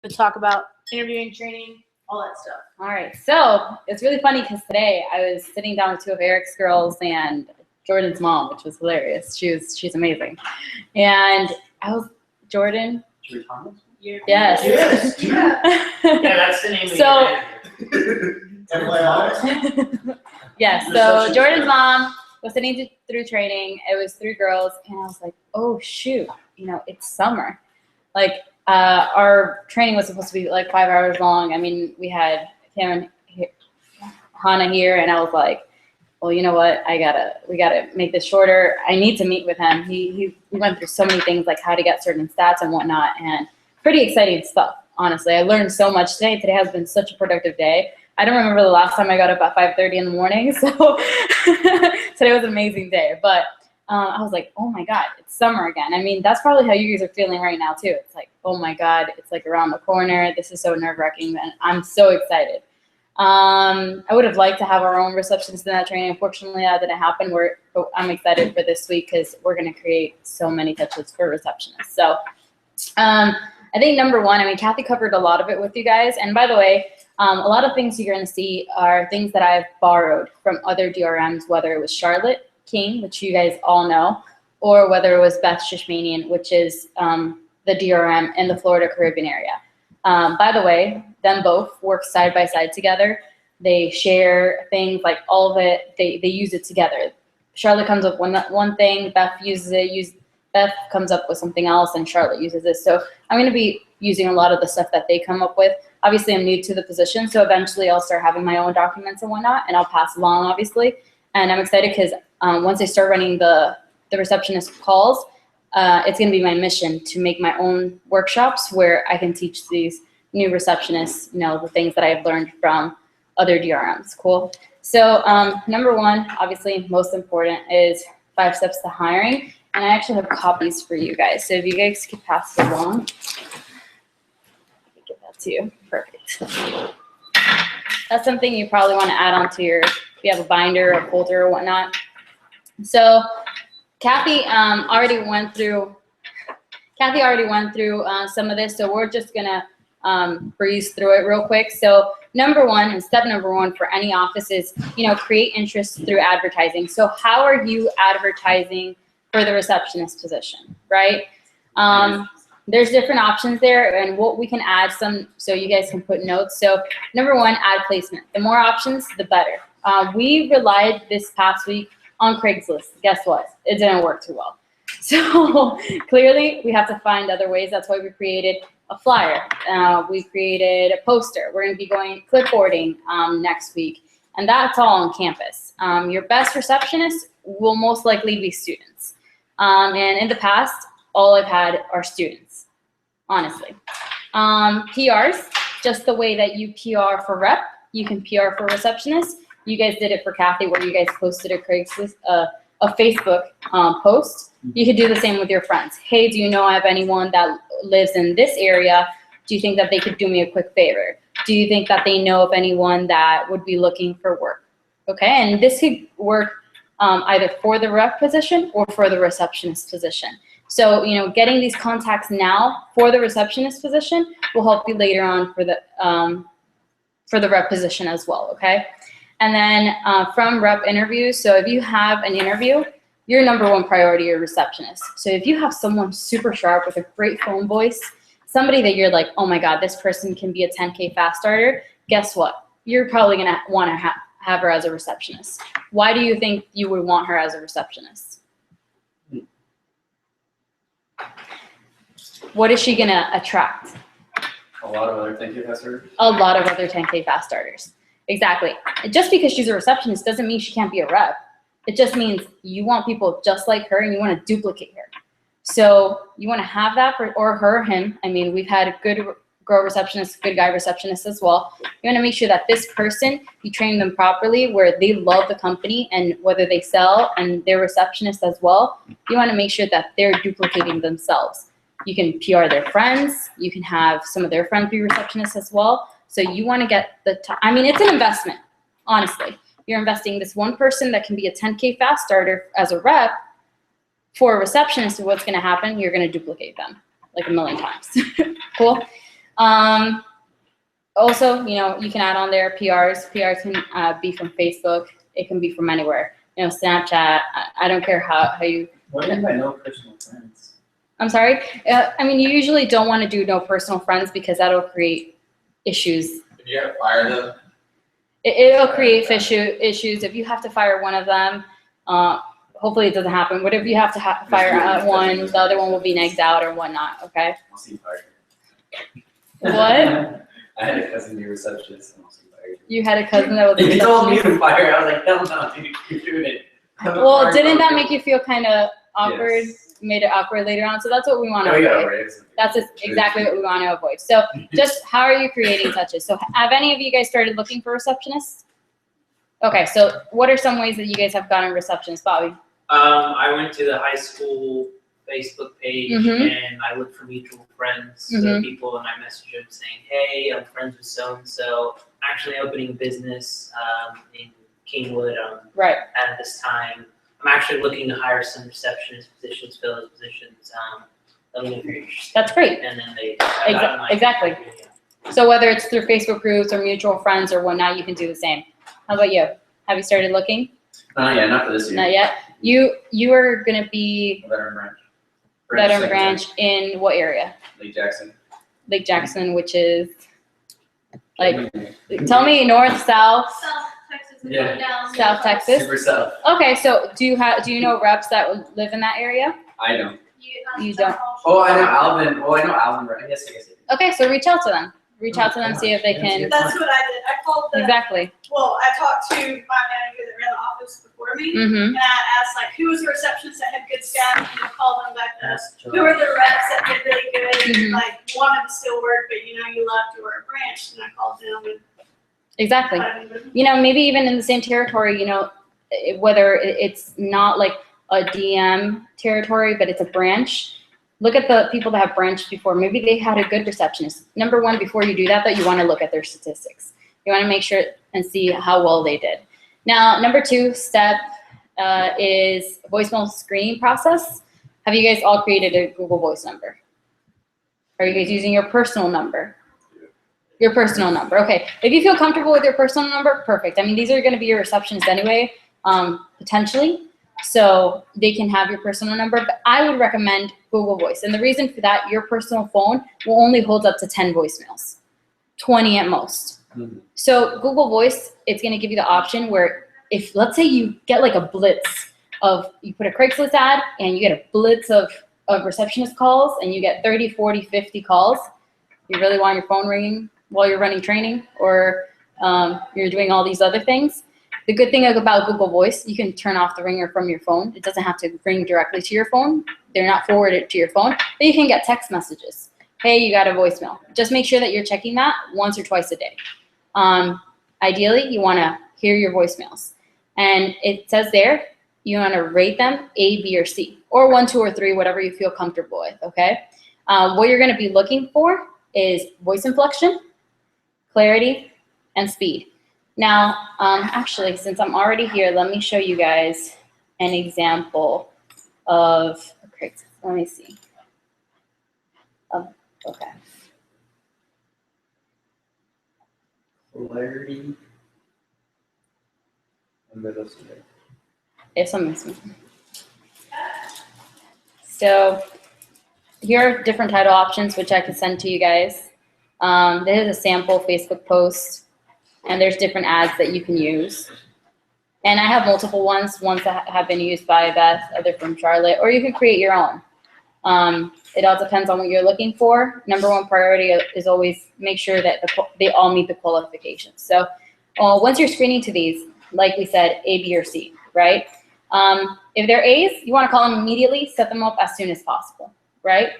to talk about interviewing, training, all that stuff. All right, so it's really funny because today I was sitting down with two of Eric's girls and Jordan's mom, which was hilarious. She's amazing, and I was Jordan. Yes. Yes. Yeah, that's the name. So. FYI. Yes. So Jordan's mom was sitting through training. It was 3 girls, and I was like, oh shoot, it's summer. Like our training was supposed to be like 5 hours long. I mean, we had Kim and Hannah here, and I was like, well, you know what? We gotta make this shorter. I need to meet with him. We went through so many things, like how to get certain stats and whatnot, and pretty exciting stuff. Honestly, I learned so much today. Today has been such a productive day. I don't remember the last time I got up at 5:30 in the morning, so today was an amazing day. But I was like, oh my God, it's summer again. I mean, that's probably how you guys are feeling right now too. It's like, oh my God, it's like around the corner. This is so nerve-wracking, and I'm so excited. I would have liked to have our own receptionist in that training. Unfortunately, that didn't happen. I'm excited for this week because we're going to create so many touches for receptionists. So I think number one, I mean, Kathy covered a lot of it with you guys. And by the way, a lot of things you're going to see are things that I've borrowed from other DRMs, whether it was Charlotte King, which you guys all know, or whether it was Beth Shishmanian, which is the DRM in the Florida Caribbean area. By the way, them both work side by side together. They share things, like all of it. They use it together. Charlotte comes up with one thing, Beth uses it. Beth comes up with something else, and Charlotte uses this. So I'm going to be using a lot of the stuff that they come up with. Obviously, I'm new to the position, so eventually I'll start having my own documents and whatnot, and I'll pass along, obviously. And I'm excited because once I start running the receptionist calls, it's going to be my mission to make my own workshops where I can teach these new receptionists, the things that I've learned from other DRMs. Cool. So number one, obviously most important, is 5 steps to hiring. And I actually have copies for you guys. So if you guys could pass it along. Let me give that to you. Perfect. That's something you probably want to add on to if you have a binder or folder or whatnot. So Kathy already went through some of this, so we're just gonna breeze through it real quick. So step number one for any office is, create interest through advertising. So how are you advertising for the receptionist position, right? There's different options there, and what we can add so you guys can put notes. So number one, ad placement. The more options, the better. We relied this past week on Craigslist. Guess what? It didn't work too well. So clearly we have to find other ways. That's why we created a flyer. We created a poster. We're going to be going clipboarding next week, and that's all on campus. Your best receptionists will most likely be students. And in the past, all I've had are students, honestly. PRs, just the way that you PR for rep, you can PR for receptionist. You guys did it for Kathy, where you guys posted a Craigslist, a Facebook post. You could do the same with your friends. Hey, do you know of anyone that lives in this area? Do you think that they could do me a quick favor? Do you think that they know of anyone that would be looking for work? Okay, and this could work either for the rep position or for the receptionist position. So, getting these contacts now for the receptionist position will help you later on for the rep position as well, okay? And then from rep interviews, so if you have an interview, your number one priority, your receptionist. So if you have someone super sharp with a great phone voice, somebody that you're like, oh my God, this person can be a 10K fast starter, guess what? You're probably gonna wanna have her as a receptionist. Why do you think you would want her as a receptionist? What is she gonna attract? A lot of other 10K fast starters? A lot of other 10K fast starters. Exactly. Just because she's a receptionist doesn't mean she can't be a rep. It just means you want people just like her and you want to duplicate her. So you want to have that or her, him. I mean, we've had a good girl receptionist, good guy receptionist as well. You want to make sure that this person, you train them properly where they love the company and whether they sell and they're receptionists as well, you want to make sure that they're duplicating themselves. You can PR their friends. You can have some of their friends be receptionists as well. So you want to get I mean, it's an investment, honestly. You're investing this one person that can be a 10K fast starter as a rep for a receptionist. What's going to happen? You're going to duplicate them like a million times. Cool. Also, you can add on there PRs. PRs can be from Facebook. It can be from anywhere. Snapchat. I don't care how you. What do you mean by no personal friends? I'm sorry. You usually don't want to do no personal friends because that'll create issues. If you gotta fire them. It'll create issues if you have to fire one of them. Hopefully it doesn't happen. What if you have to fire one, the other one will be negged out or whatnot, okay? I'll see fired. What? I had a cousin be a receptionist and I'll see fired. You had a cousin that was a He told me receptionist? to fire. I was like, hell no, dude, you're doing it. Well, didn't that make you feel kind of awkward? Made it awkward later on? So that's what we want to No, you gotta avoid. raise. That's exactly what we want to avoid. So just how are you creating touches? So have any of you guys started looking for receptionists? Okay, so what are some ways that you guys have gotten receptionists, Bobby? I went to the high school Facebook page Mhm. and I looked for mutual friends, Mhm. people, and I messaged them saying, "Hey, I'm friends with so and so. Actually opening a business in Kingwood Right. at this time. I'm actually looking to hire some receptionist positions, fill those positions. Let me know if you're interested." That's great. And then they Exactly. So whether it's through Facebook groups or mutual friends or whatnot, you can do the same. How about you? Have you started looking? Yeah, not for this year. Not yet. You are gonna be Veteran branch. veteran branch in what area? Lake Jackson. Lake Jackson, which is like, tell me north, south, South Texas and Yeah. going down. South Texas. Super south. Okay, so do you know reps that live in that area? I know. You don't. Oh, I know Alvin. Oh, I know Alvin. Right? Yes, yes. Okay, so reach out to them. Reach out to them, see if they can. That's what I did. I called Exactly. I talked to my manager that ran the office before me, Mm-hmm. and I asked, like, who was the receptionist that had good staff, and I called them back to us. Who were the reps that did really good? Mhm. Like, one of them still worked, but, you left, you were a branch, and I called them and Exactly. I Maybe even in the same territory, whether it's not like a DM territory, but it's a branch. Look at the people that have branched before. Maybe they had a good receptionist. Number one, before you do that, though, you want to look at their statistics. You want to make sure and see how well they did. Now, number 2 step is voicemail screening process. Have you guys all created a Google Voice number? Are you guys using your personal number? Your personal number, okay. If you feel comfortable with your personal number, perfect. These are gonna be your receptionists anyway, potentially. So they can have your personal number, but I would recommend Google Voice. And the reason for that, your personal phone will only hold up to 10 voicemails, 20 at most. Mhm. So Google Voice, it's gonna give you the option where if, let's say you get like a blitz of, you put a Craigslist ad and you get a blitz of receptionist calls and you get 30, 40, 50 calls, you really want your phone ringing while you're running training or you're doing all these other things. The good thing about Google Voice, you can turn off the ringer from your phone. It doesn't have to ring directly to your phone. They're not forwarded to your phone, but you can get text messages. Hey, you got a voicemail. Just make sure that you're checking that once or twice a day. Ideally, you want to hear your voicemails. And it says there, you want to rate them A, B, or C, or 1, 2, or 3, whatever you feel comfortable with, okay? What you're going to be looking for is voice inflection, clarity, and speed. Now, actually, since I'm already here, let me show you guys an example of, okay, let me see. Okay. Clarity. And what else is there? If something's missing. So here are different title options, which I can send to you guys. There's a sample Facebook post, and there's different ads that you can use. And I have multiple ones that have been used by Beth, other from Charlotte, or you can create your own. It all depends on what you're looking for. Number 1 priority is always make sure that they all meet the qualifications. So once you're screening to these, like we said, A, B, or C, right? If they're A's, you want to call them immediately, set them up as soon as possible, right?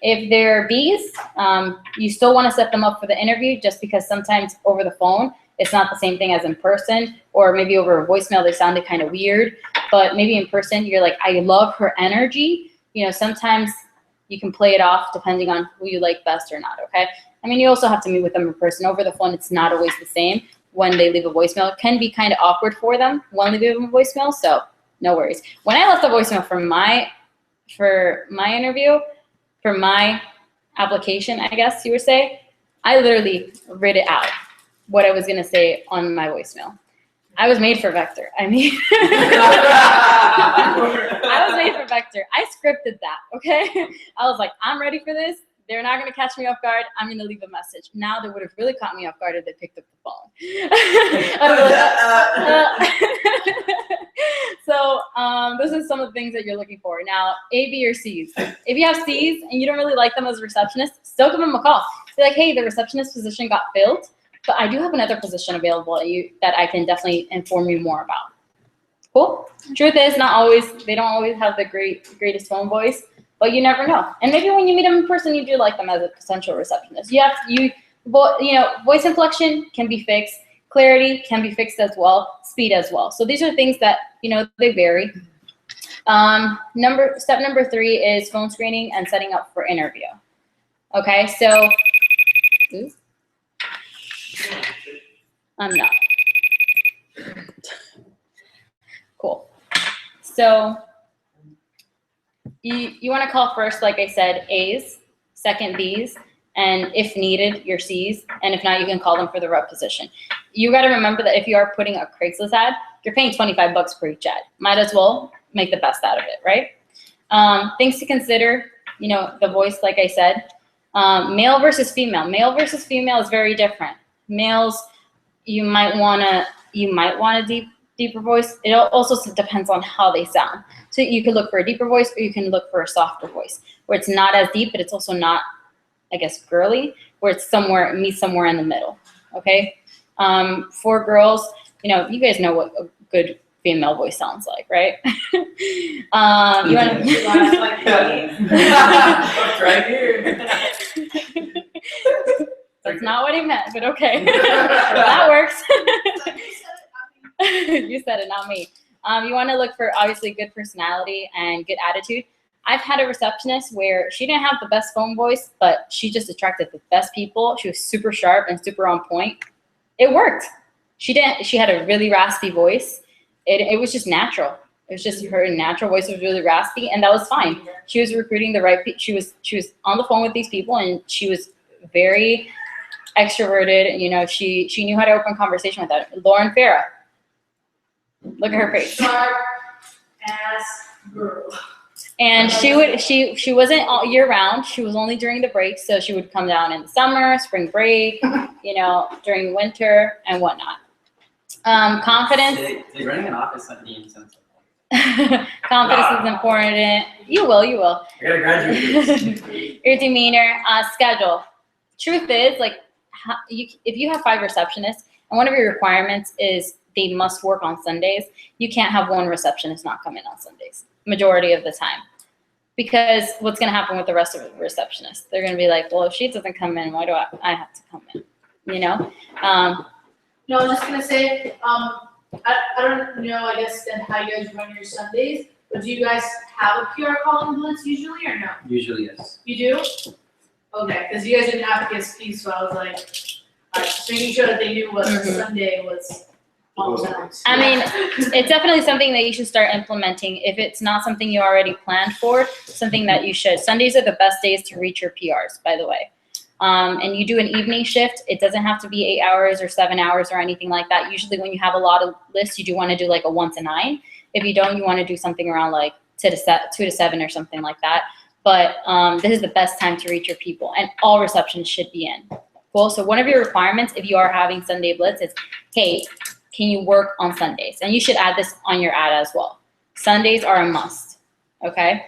If they're B's, you still want to set them up for the interview just because sometimes over the phone, it's not the same thing as in person, or maybe over a voicemail, they sounded kind of weird, but maybe in person, you're like, I love her energy. Sometimes you can play it off depending on who you like best or not, okay? You also have to meet with them in person. Over the phone, it's not always the same when they leave a voicemail. It can be kind of awkward for them when they leave a voicemail, so no worries. When I left a voicemail for my interview, for my application, I guess you would say, I literally read it out, what I was gonna say on my voicemail. I was made for Vector. I mean, I was made for Vector. I scripted that, okay? I was like, I'm ready for this. They're not gonna catch me off guard. I'm gonna leave a message. Now they would have really caught me off guard if they picked up the phone. So this is some of the things that you're looking for. Now, A, B, or C's. If you have C's and you don't really like them as a receptionist, still give them a call. Be like, hey, the receptionist position got filled, but I do have another position available that I can definitely inform you more about. Cool. Truth is, they don't always have the greatest phone voice, but you never know. And maybe when you meet them in person, you do like them as a potential receptionist. Voice inflection can be fixed. Clarity can be fixed as well. Speed as well. So these are things that, they vary. Step number 3 is phone screening and setting up for interview. Okay, so I'm not. Cool. So you want to call first, like I said, A's, second B's, and if needed, your C's, and if not, you can call them for the rep position. You got to remember that if you are putting a Craigslist ad, you're paying $25 per each ad. Might as well make the best out of it, right? Things to consider, the voice, like I said, male versus female. Male versus female is very different. Males, you might want a deeper voice. It also depends on how they sound. So you can look for a deeper voice, or you can look for a softer voice, where it's not as deep, but it's also not, I guess, girly, where it's meets somewhere in the middle. Okay. For girls, you guys know what a good female voice sounds like, right? You want to right here. That's not what he meant, but okay. That works. You said it, not me. You want to look for, obviously, good personality and good attitude. I've had a receptionist where she didn't have the best phone voice, but she just attracted the best people. She was super sharp and super on point. It worked. She had a really raspy voice. It was just natural. It was just her natural voice was really raspy, and that was fine. She was recruiting the right people. She was on the phone with these people, and she was very extroverted. She knew how to open conversation with that. Lauren Farah. Look at her face. Sharp ass girl. And she wasn't all year round. She was only during the breaks. So she would come down in the summer, spring break, during winter and whatnot. Confidence. They're running an office at the end. Confidence is important. You will. I gotta graduate. Your demeanor, schedule. Truth is, if you have 5 receptionists and one of your requirements is they must work on Sundays, you can't have one receptionist not come in on Sundays, majority of the time. Because what's going to happen with the rest of the receptionists? They're going to be like, well, if she doesn't come in, why do I have to come in? No, I was just going to say, I don't know, I guess, then how you guys run your Sundays, but do you guys have a PR calling blitz usually or no? Usually, yes. You do? Okay, because you guys didn't have to get speed, so I was like, all right, just making sure that they knew what Sunday was. I mean, it's definitely something that you should start implementing. If it's not something you already planned for, something that you should. Sundays are the best days to reach your PRs, by the way. And you do an evening shift. It doesn't have to be 8 hours or 7 hours or anything like that. Usually when you have a lot of lists, you do want to do like a 1 to 9. If you don't, you want to do something around like 2 to 7 or something like that. But this is the best time to reach your people, and all receptions should be in. Cool. So one of your requirements, if you are having Sunday blitz, is, hey, can you work on Sundays? And you should add this on your ad as well. Sundays are a must, okay?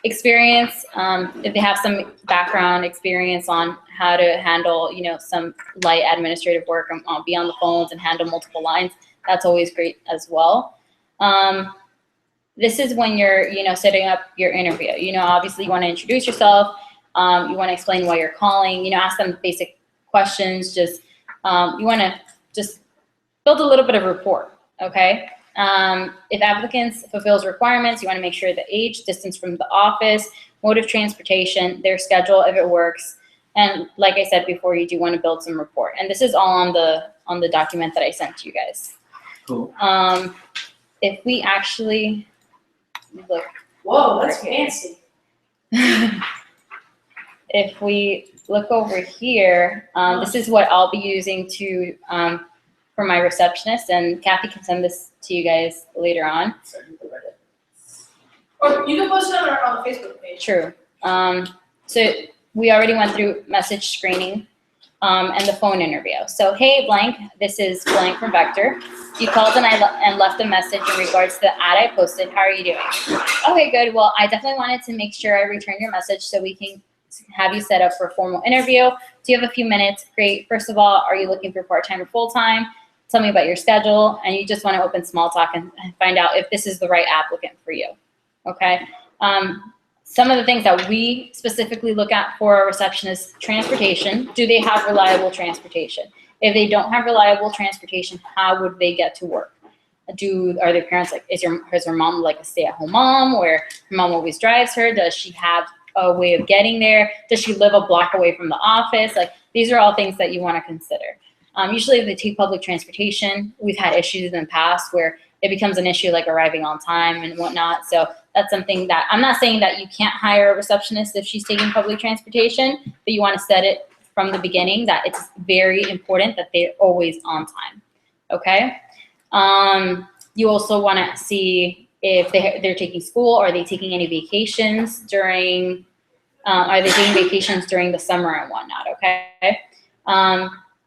Experience, if they have some background experience on how to handle, some light administrative work and be on the phones and handle multiple lines, that's always great as well. This is when you're, setting up your interview. Obviously you want to introduce yourself. You want to explain why you're calling, ask them basic questions, just you want to just build a little bit of rapport, okay? If applicants fulfills requirements, you want to make sure the age, distance from the office, mode of transportation, their schedule, if it works. And like I said before, you do want to build some rapport. And this is all on the document that I sent to you guys. Cool. If we actually look. Whoa, that's fancy. if we look over here, this is what I'll be using to for my receptionist, and Kathy can send this to you guys later on. Or you can post it on the Facebook page. True. So we already went through message screening and the phone interview. So, hey, blank, this is blank from Vector. You called and left a message in regards to the ad I posted. How are you doing? Okay, good. Well, I definitely wanted to make sure I returned your message so we can have you set up for a formal interview. Do you have a few minutes? Great. First of all, are you looking for part-time or full-time? Tell me about your schedule. And you just want to open small talk and find out if this is the right applicant for you. Okay. Some of the things that we specifically look at for a receptionist: transportation. Do they have reliable transportation? If they don't have reliable transportation, how would they get to work? Are their parents like, is her mom like a stay-at-home mom where her mom always drives her? Does she have a way of getting there? Does she live a block away from the office? Like, these are all things that you want to consider. Usually if they take public transportation, we've had issues in the past where it becomes an issue like arriving on time and whatnot. So that's something that, I'm not saying that you can't hire a receptionist if she's taking public transportation, but you want to set it from the beginning that it's very important that they're always on time, okay? You also want to see if they're taking school. Are they taking any vacations during, the summer and whatnot, okay?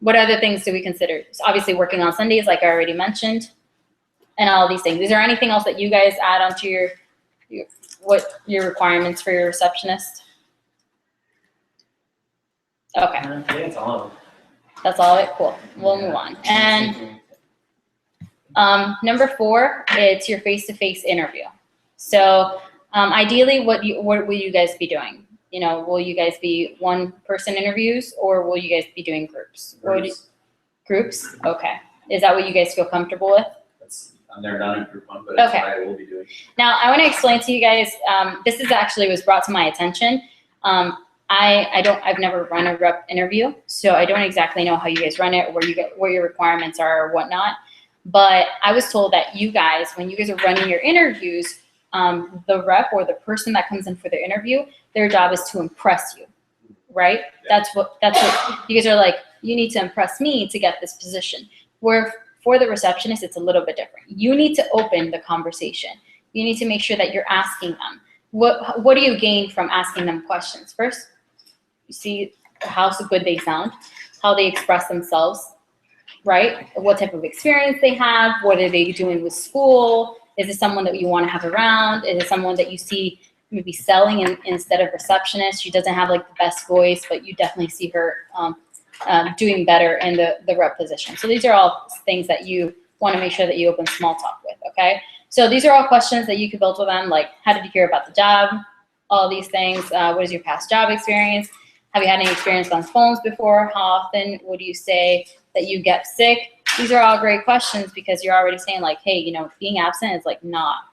What other things do we consider? So obviously working on Sundays, like I already mentioned, and all these things. Is there anything else that you guys add onto your requirements for your receptionist? Okay. I think it's all of them. That's all of it? Cool. We'll move on. And number 4, it's your face-to-face interview. So ideally, what will you guys be doing? You know, will you guys be one-person interviews, or will you guys be doing groups? Groups? Okay. Is that what you guys feel comfortable with? I've never done a group one, but that's Okay. what I will be doing. Now, I want to explain to you guys, this is actually was brought to my attention. I've never run a rep interview, so I don't exactly know how you guys run it, or where your requirements are or whatnot. But I was told that you guys, when you guys are running your interviews, the rep or the person that comes in for the interview, their job is to impress you, right? Yeah. That's what you guys are like, you need to impress me to get this position. Where for the receptionist, it's a little bit different. You need to open the conversation. You need to make sure that you're asking them. What do you gain from asking them questions? First, you see how good they sound, how they express themselves, right? What type of experience they have, what are they doing with school? Is it someone that you want to have around? Is it someone that you see maybe selling instead of receptionist? She doesn't have like the best voice, but you definitely see her doing better in the rep position. So these are all things that you want to make sure that you open small talk with, okay? So these are all questions that you could build with them, like how did you hear about the job? All these things. What is your past job experience? Have you had any experience on phones before? How often would you say that you get sick? These are all great questions because you're already saying like, hey, you know, being absent is like not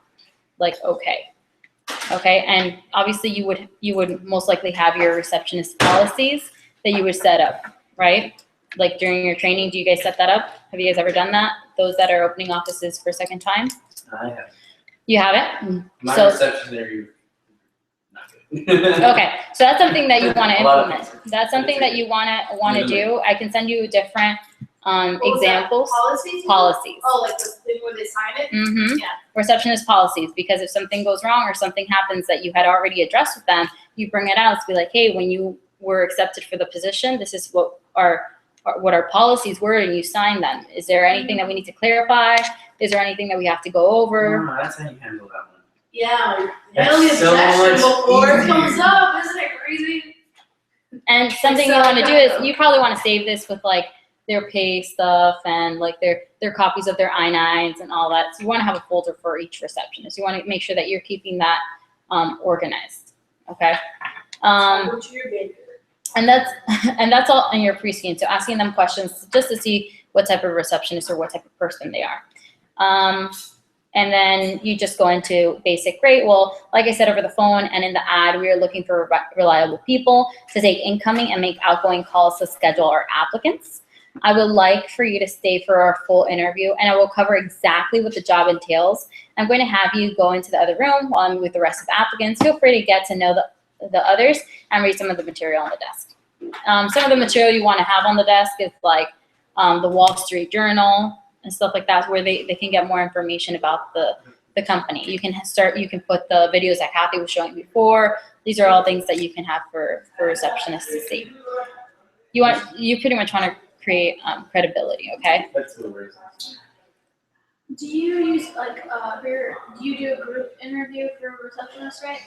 like okay. Okay, and obviously you would most likely have your receptionist policies that you would set up, right? Like during your training, do you guys set that up? Have you guys ever done that? Those that are opening offices for a second time? I have. You haven't? My So- reception interview, not good. Okay, so that's something that you want to A lot of implement. That's something that you want to do. I can send you different What was that? examples. Policies? Policies. Oh, like the thing where they sign it? Mm-hmm. Yeah. Receptionist policies, because if something goes wrong or something happens that you had already addressed with them, you bring it out to be like, hey, when you were accepted for the position, this is what our policies were, and you signed them. Is there anything that we need to clarify? Is there anything that we have to go over? No, that's how you handle that one. Yeah, That's handle the so objection much before it easier. comes up, isn't it crazy? And something you want to do is you probably want to save this with like their pay stuff and like their copies of their I-9s and all that. So you want to have a folder for each receptionist. You want to make sure that you're keeping that organized. Okay. Go to your baby. And that's all in your pre-screen. So asking them questions just to see what type of receptionist or what type of person they are. And then you just go into basic rate. Well, like I said over the phone and in the ad, we are looking for reliable people to take incoming and make outgoing calls to schedule our applicants. I would like for you to stay for our full interview, and I will cover exactly what the job entails. I'm going to have you go into the other room while I'm with the rest of the applicants. Feel free to get to know the others and read some of the material on the desk. Some of the material you want to have on the desk is like the Wall Street Journal and stuff like that, where they can get more information about the company. You can put the videos that Kathy was showing before. These are all things that you can have for receptionists to see. You pretty much want to create credibility, okay? That's the worst. Do you use like do you do a group interview for a receptionist, right?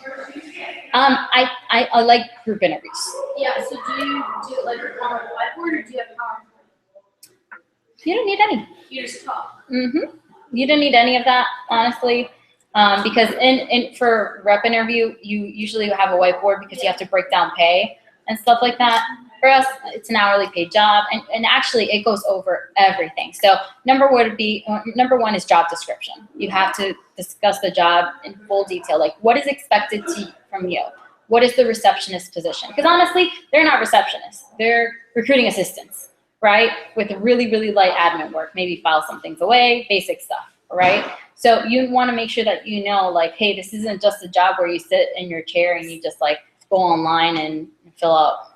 I like group interviews. Yeah. So do you do it like on a whiteboard, or do you have PowerPoint? You don't need any. You just talk. You don't need any of that, honestly, because in for rep interview, you usually have a whiteboard because you have to break down pay and stuff like that. For us, it's an hourly paid job, and actually it goes over everything. So number one is job description. You have to discuss the job in full detail, like what is expected from you. What is the receptionist position? Because honestly, they're not receptionists. They're recruiting assistants, right? With really, really light admin work, maybe file some things away, basic stuff, right? So you want to make sure that you know, like, hey, this isn't just a job where you sit in your chair and you just like go online and fill out,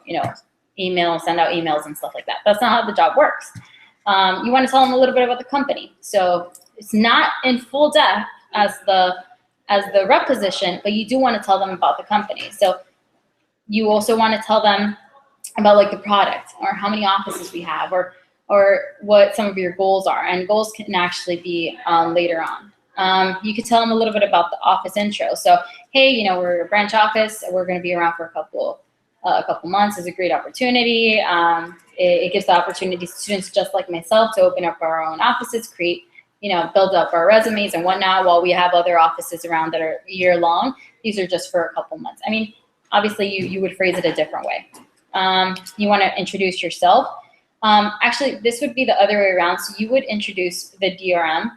emails, send out emails and stuff like that. That's not how the job works. You want to tell them a little bit about the company. So it's not in full depth as the rep position, but you do want to tell them about the company. So you also want to tell them about like the product or how many offices we have or what some of your goals are. And goals can actually be later on. You could tell them a little bit about the office intro. So, hey, we're a branch office. We're going to be around for a couple months. Is a great opportunity. It gives the opportunity to students just like myself to open up our own offices, create, build up our resumes and whatnot, while we have other offices around that are year long. These are just for a couple months. I mean, obviously you would phrase it a different way. You want to introduce yourself. Actually, this would be the other way around. So you would introduce the DRM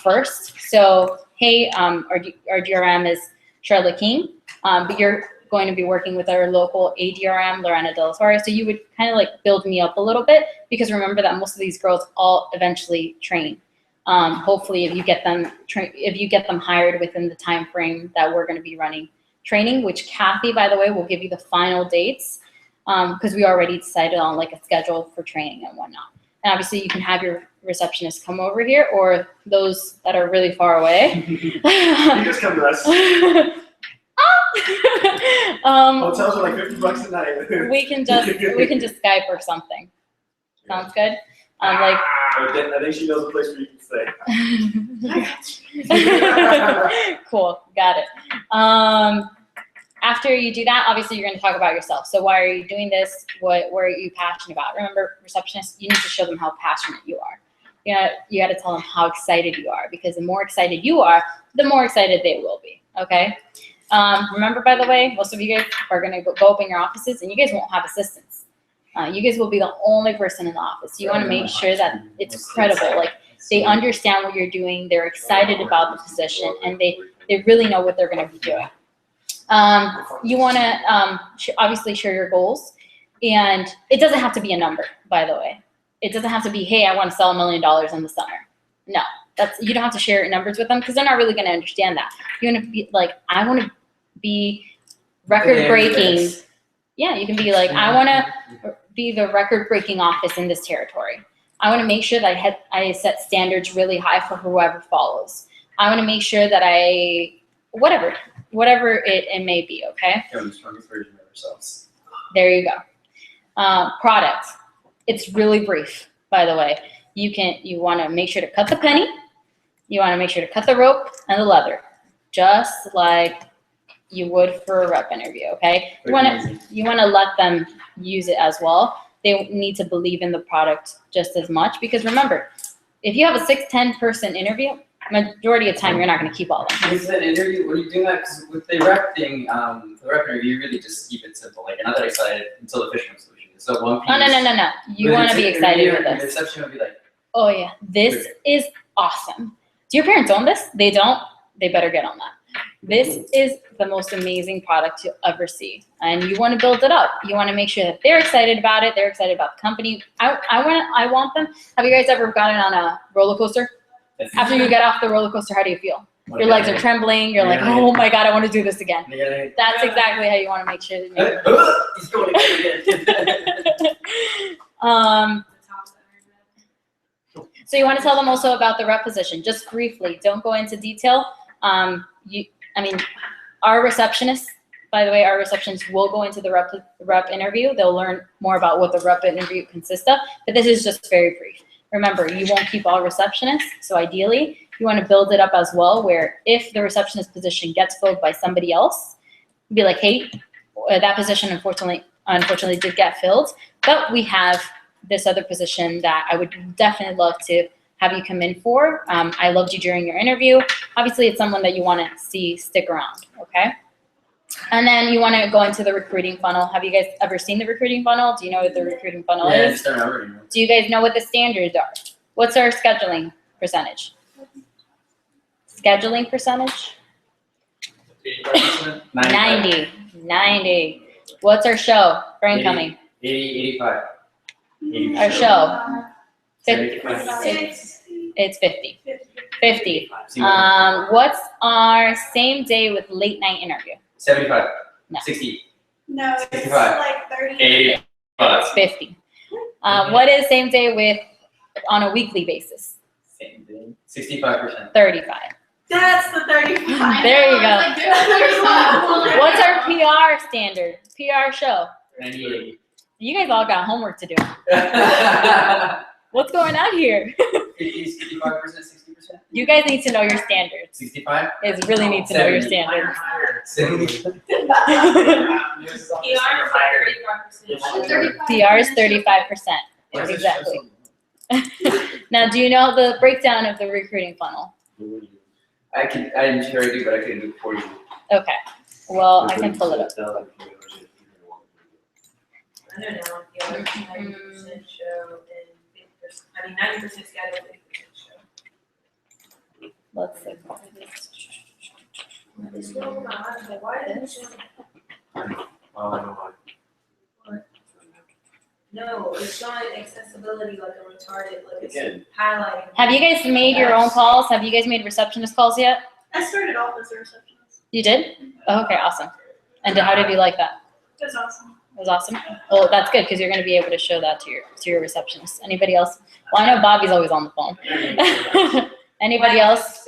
first. So, hey, our DRM is Charlotte King, but you're going to be working with our local ADRM, Lorena. So you would kind of like build me up a little bit, because remember that most of these girls all eventually train. Hopefully, if you get them hired within the time frame that we're going to be running training, which Kathy, by the way, will give you the final dates, because we already decided on like a schedule for training and whatnot. And obviously, you can have your receptionist come over here, or those that are really far away. You just come to us. Hotels are like $50 a night. we can just Skype or something. Sounds good. I think she knows a place where you can stay. Cool, got it. After you do that, obviously you're going to talk about yourself. So why are you doing this? What are you passionate about? Remember, receptionists, you need to show them how passionate you are. You got to tell them how excited you are, because the more excited you are, the more excited they will be. Okay. Remember, by the way, most of you guys are going to go open your offices, and you guys won't have assistants. You guys will be the only person in the office. You want to make sure that it's credible. Like, they understand what you're doing. They're excited about the position, and they really know what they're going to be doing. You want to obviously share your goals, and it doesn't have to be a number, by the way. It doesn't have to be, hey, I want to sell $1 million in the summer. No, you don't have to share numbers with them, because they're not really going to understand that. You want to be like, I want to be record-breaking. Yeah, you can be like, I want to be the record-breaking office in this territory. I want to make sure that I set standards really high for whoever follows. I want to make sure that whatever it may be, okay? Become the strongest version of ourselves. There you go. Product. It's really brief, by the way. You want to make sure to cut the penny. You want to make sure to cut the rope and the leather, just like you would for a rep interview, okay? You want to let them use it as well. They need to believe in the product just as much, because remember, if you have a 6-10 person interview, majority of the time you're not going to keep all of them. Is that interview, when you do that, because with the rep thing, the rep interview, you really just keep it simple. Like, not that excited until the fishing solution. So one piece. No. You want to be excited with The this. reception would be like, Oh yeah, this is awesome. Do your parents own this? They don't? They better get on that. This is the most amazing product you'll ever see, and you want to build it up. You want to make sure that they're excited about it. They're excited about the company. I want them. Have you guys ever gotten on a roller coaster? After you get off the roller coaster, how do you feel? Your legs are trembling. You're like, oh my God, I want to do this again. You're That's exactly how you want to make sure that you gonna, he's going again. So you want to tell them also about the rep position, just briefly. Don't go into detail. Our receptionists, by the way, our receptionists will go into the rep interview. They'll learn more about what the rep interview consists of, but this is just very brief. Remember, you won't keep all receptionists, so ideally, you want to build it up as well, where if the receptionist position gets filled by somebody else, be like, hey, that position unfortunately did get filled, but we have this other position that I would definitely love to have you come in for. I loved you during your interview. Obviously, it's someone that you want to see stick around, okay? And then you want to go into the recruiting funnel. Have you guys ever seen the recruiting funnel? Do you know what the recruiting funnel Yeah, I is? just don't remember. Do you guys know what the standards are? What's our scheduling percentage? Scheduling percentage? 90. 90. What's our show for incoming? 80, 85. 80. Our show? 75. It's 50. 50. What's our same day with late night interview? 75. No. 60. No, it's 65. like 30. 80. It's 50. What is same day with on a weekly basis? Same thing. 65%. 35. That's the 35. There you go. What's our PR standard? PR show? 98. You guys all got homework to do. What's going on here? 50, 65%, 60%. You guys need to know your standards. 65. You guys really need to know your 70. standards. 70. PR is 35%. Exactly. Now, do you know the breakdown of the recruiting funnel? I'm sure I do, but I couldn't do it for you. Okay. Well, I can pull it up. I don't know, the other 90% show and 90% schedule, 50% show. Let's see. What's going on? Why is it? No, it's showing accessibility like a retarded, like it's highlighting. Have you guys made your own calls? Have you guys made receptionist calls yet? I started off as a receptionist. You did? Oh, okay, awesome. And how did you like that? It was awesome. It was awesome. Well, that's good because you're going to be able to show that to your receptionist. Anybody else? Well, I know Bobby's always on the phone. Anybody else?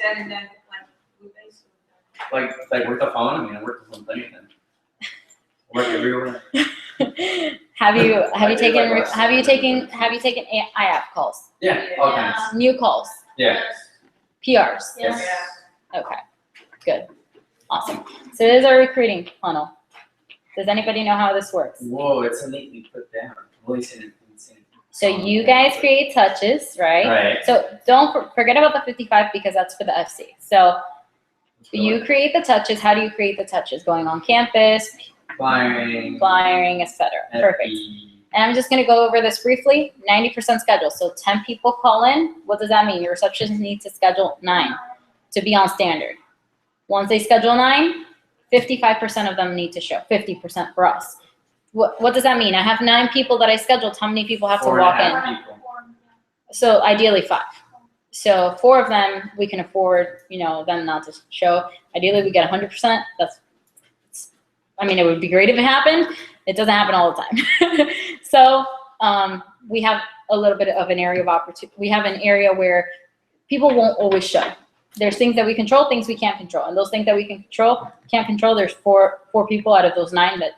Like work the phone? I mean, I work the phone plenty of times. Work everywhere. Have you taken IAP calls? Yeah, all kinds. New calls? Yeah. PRs? Yes. Okay, good, awesome. So this is our recruiting funnel. Does anybody know how this works? Whoa, it's neatly put down. I've only seen it. So you guys create touches, right? Right. So don't forget about the 55 because that's for the FC. So you create the touches. How do you create the touches? Going on campus, flyering, etc. Perfect. And I'm just going to go over this briefly. 90% schedule. So 10 people call in. What does that mean? Your receptionist needs to schedule 9 to be on standard. Once they schedule 9, 55% of them need to show. 50% for us. What does that mean? I have 9 people that I scheduled. How many people have to walk in? So ideally 5. So 4 of them we can afford, them not to show. Ideally we get 100%. It would be great if it happened. It doesn't happen all the time. So we have a little bit of an area of opportunity. We have an area where people won't always show. There's things that we control, things we can't control. And those things that we can't control, there's four people out of those 9 that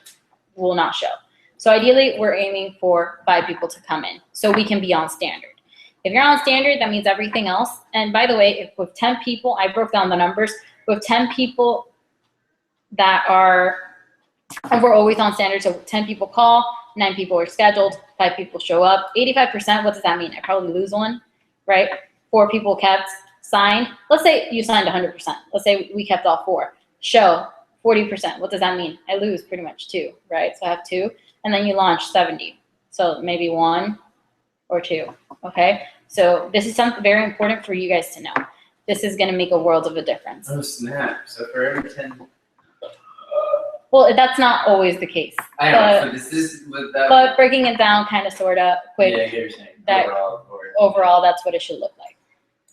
will not show. So ideally, we're aiming for 5 people to come in so we can be on standard. If you're on standard, that means everything else. And by the way, if with 10 people, I broke down the numbers, with 10 people that are, and we're always on standard, so 10 people call, 9 people are scheduled, 5 people show up. 85%, what does that mean? I probably lose 1, right? 4 people kept, signed. Let's say you signed 100%. Let's say we kept all 4. Show 40%. What does that mean? I lose pretty much 2, right? So I have 2, and then you launch 70. So maybe 1 or 2, okay? So this is something very important for you guys to know. This is gonna make a world of a difference. Oh snap, so for every 10. Well, that's not always the case. I know, so this is with that. But breaking it down kind of, sort of, quick, Yeah, I get what you're saying. that- Overall, overall, that's what it should look like.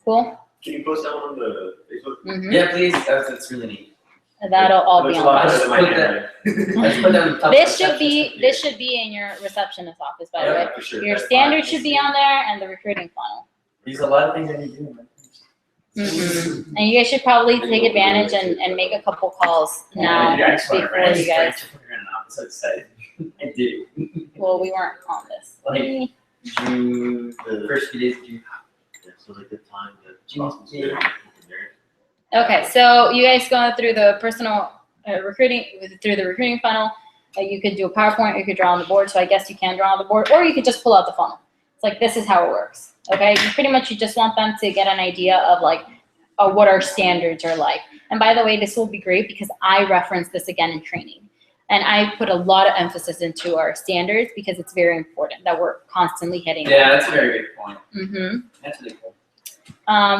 Cool? Can you post that one on the Facebook? Mhm. Yeah, please. That's really neat. That'll all be Looks a on lot there. better than my Put that- handwriting. Let's put that on the top. This of the should be receptionist this should be in your receptionist office, by the way. Yeah, for sure. Your That's standards fine. should be on there and the recruiting funnel. There's a lot of things I need to do. Mhm. And you guys should probably take advantage and make a couple calls now I just want to before you guys. I'm so excited. I do. Well, we weren't on this. Like June, the first few days of June. So like the time that June. Okay, so you guys going through the personal recruiting through the recruiting funnel. You could do a PowerPoint, you could draw on the board. So I guess you can draw on the board, or you could just pull out the funnel. It's like this is how it works. Okay, you just want them to get an idea of like what our standards are like. And by the way, this will be great because I reference this again in training. And I put a lot of emphasis into our standards because it's very important that we're constantly hitting. Yeah, that's a very good point. Mm-hmm. That's really cool.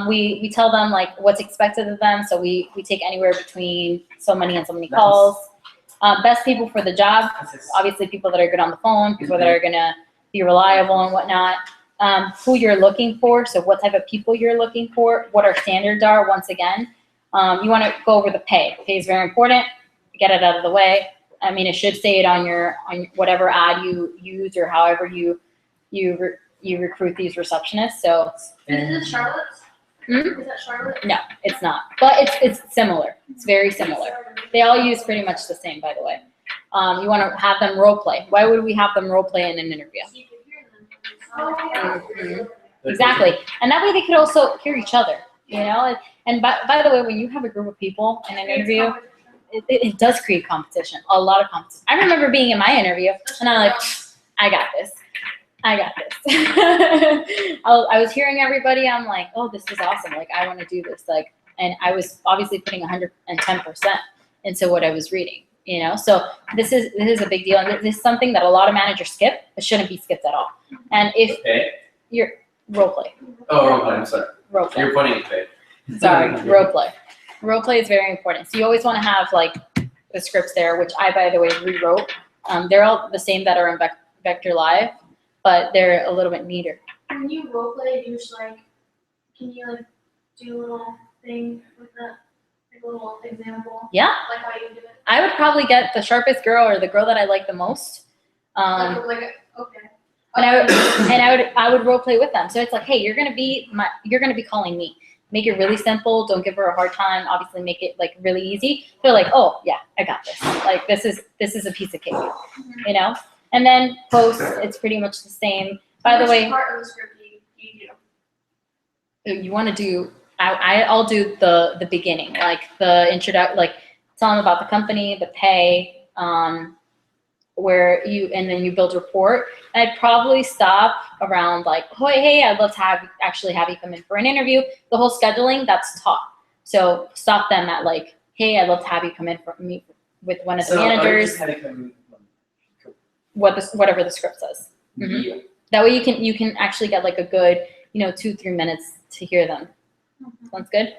We tell them like what's expected of them. So we take anywhere between so many and so many Nice. calls. Best people for the job, This is- obviously people that are good on the phone, people that are gonna be reliable and whatnot. Who you're looking for, so what type of people you're looking for, what our standards are, once again. You wanna go over the pay. Pay is very important, get it out of the way. I mean, it should say it on your whatever ad you use or however you recruit these receptionists, so. Is it Charlotte's? Hmm? Is that Charlotte? No, it's not, but it's similar. It's very similar. They all use pretty much the same, by the way. You want to have them role play. Why would we have them role play in an interview? So you can hear them. Oh, yeah. Mhm. Exactly, and that way they could also hear each other. You know, and by the way, when you have a group of people in an interview, it does create competition, a lot of competition. I remember being in my interview, and I'm like, I got this. I was hearing everybody. I'm like, oh, this is awesome. Like, I want to do this. Like, and I was obviously putting 110% into what I was reading. You know, so this is a big deal, and this is something that a lot of managers skip. It shouldn't be skipped at all. And if Okay. you're role play, Oh, role play. I'm sorry. role play. You're pointing at Faye. Sorry, role play. Role play is very important. So you always want to have like the scripts there, which I, by the way, rewrote. They're all the same that are in Vector Live, but they're a little bit neater. When you role play, you just like, can you like do a little thing with that, like a little example? Yeah. Like how you do it? I would probably get the sharpest girl or the girl that I like the most. Okay. And I would role play with them. So it's like, hey, you're gonna be calling me. Make it really simple. Don't give her a hard time. Obviously, make it like really easy. They're like, oh yeah, I got this. Like this is a piece of cake, you know. And then post, it's pretty much the same. By the Which way, part of the script do you do? you want to do. I'll do the beginning, like the introduction, like tell them about the company, the pay, and then you build a report. And I'd probably stop around like, oh, hey, I'd love to have you come in for an interview. The whole scheduling, that's taught. So stop them at like, hey, I'd love to have you come in for meet with one of the managers, whatever the script says. Mhm. That way you can actually get like a good, 2-3 minutes to hear them. Sounds good.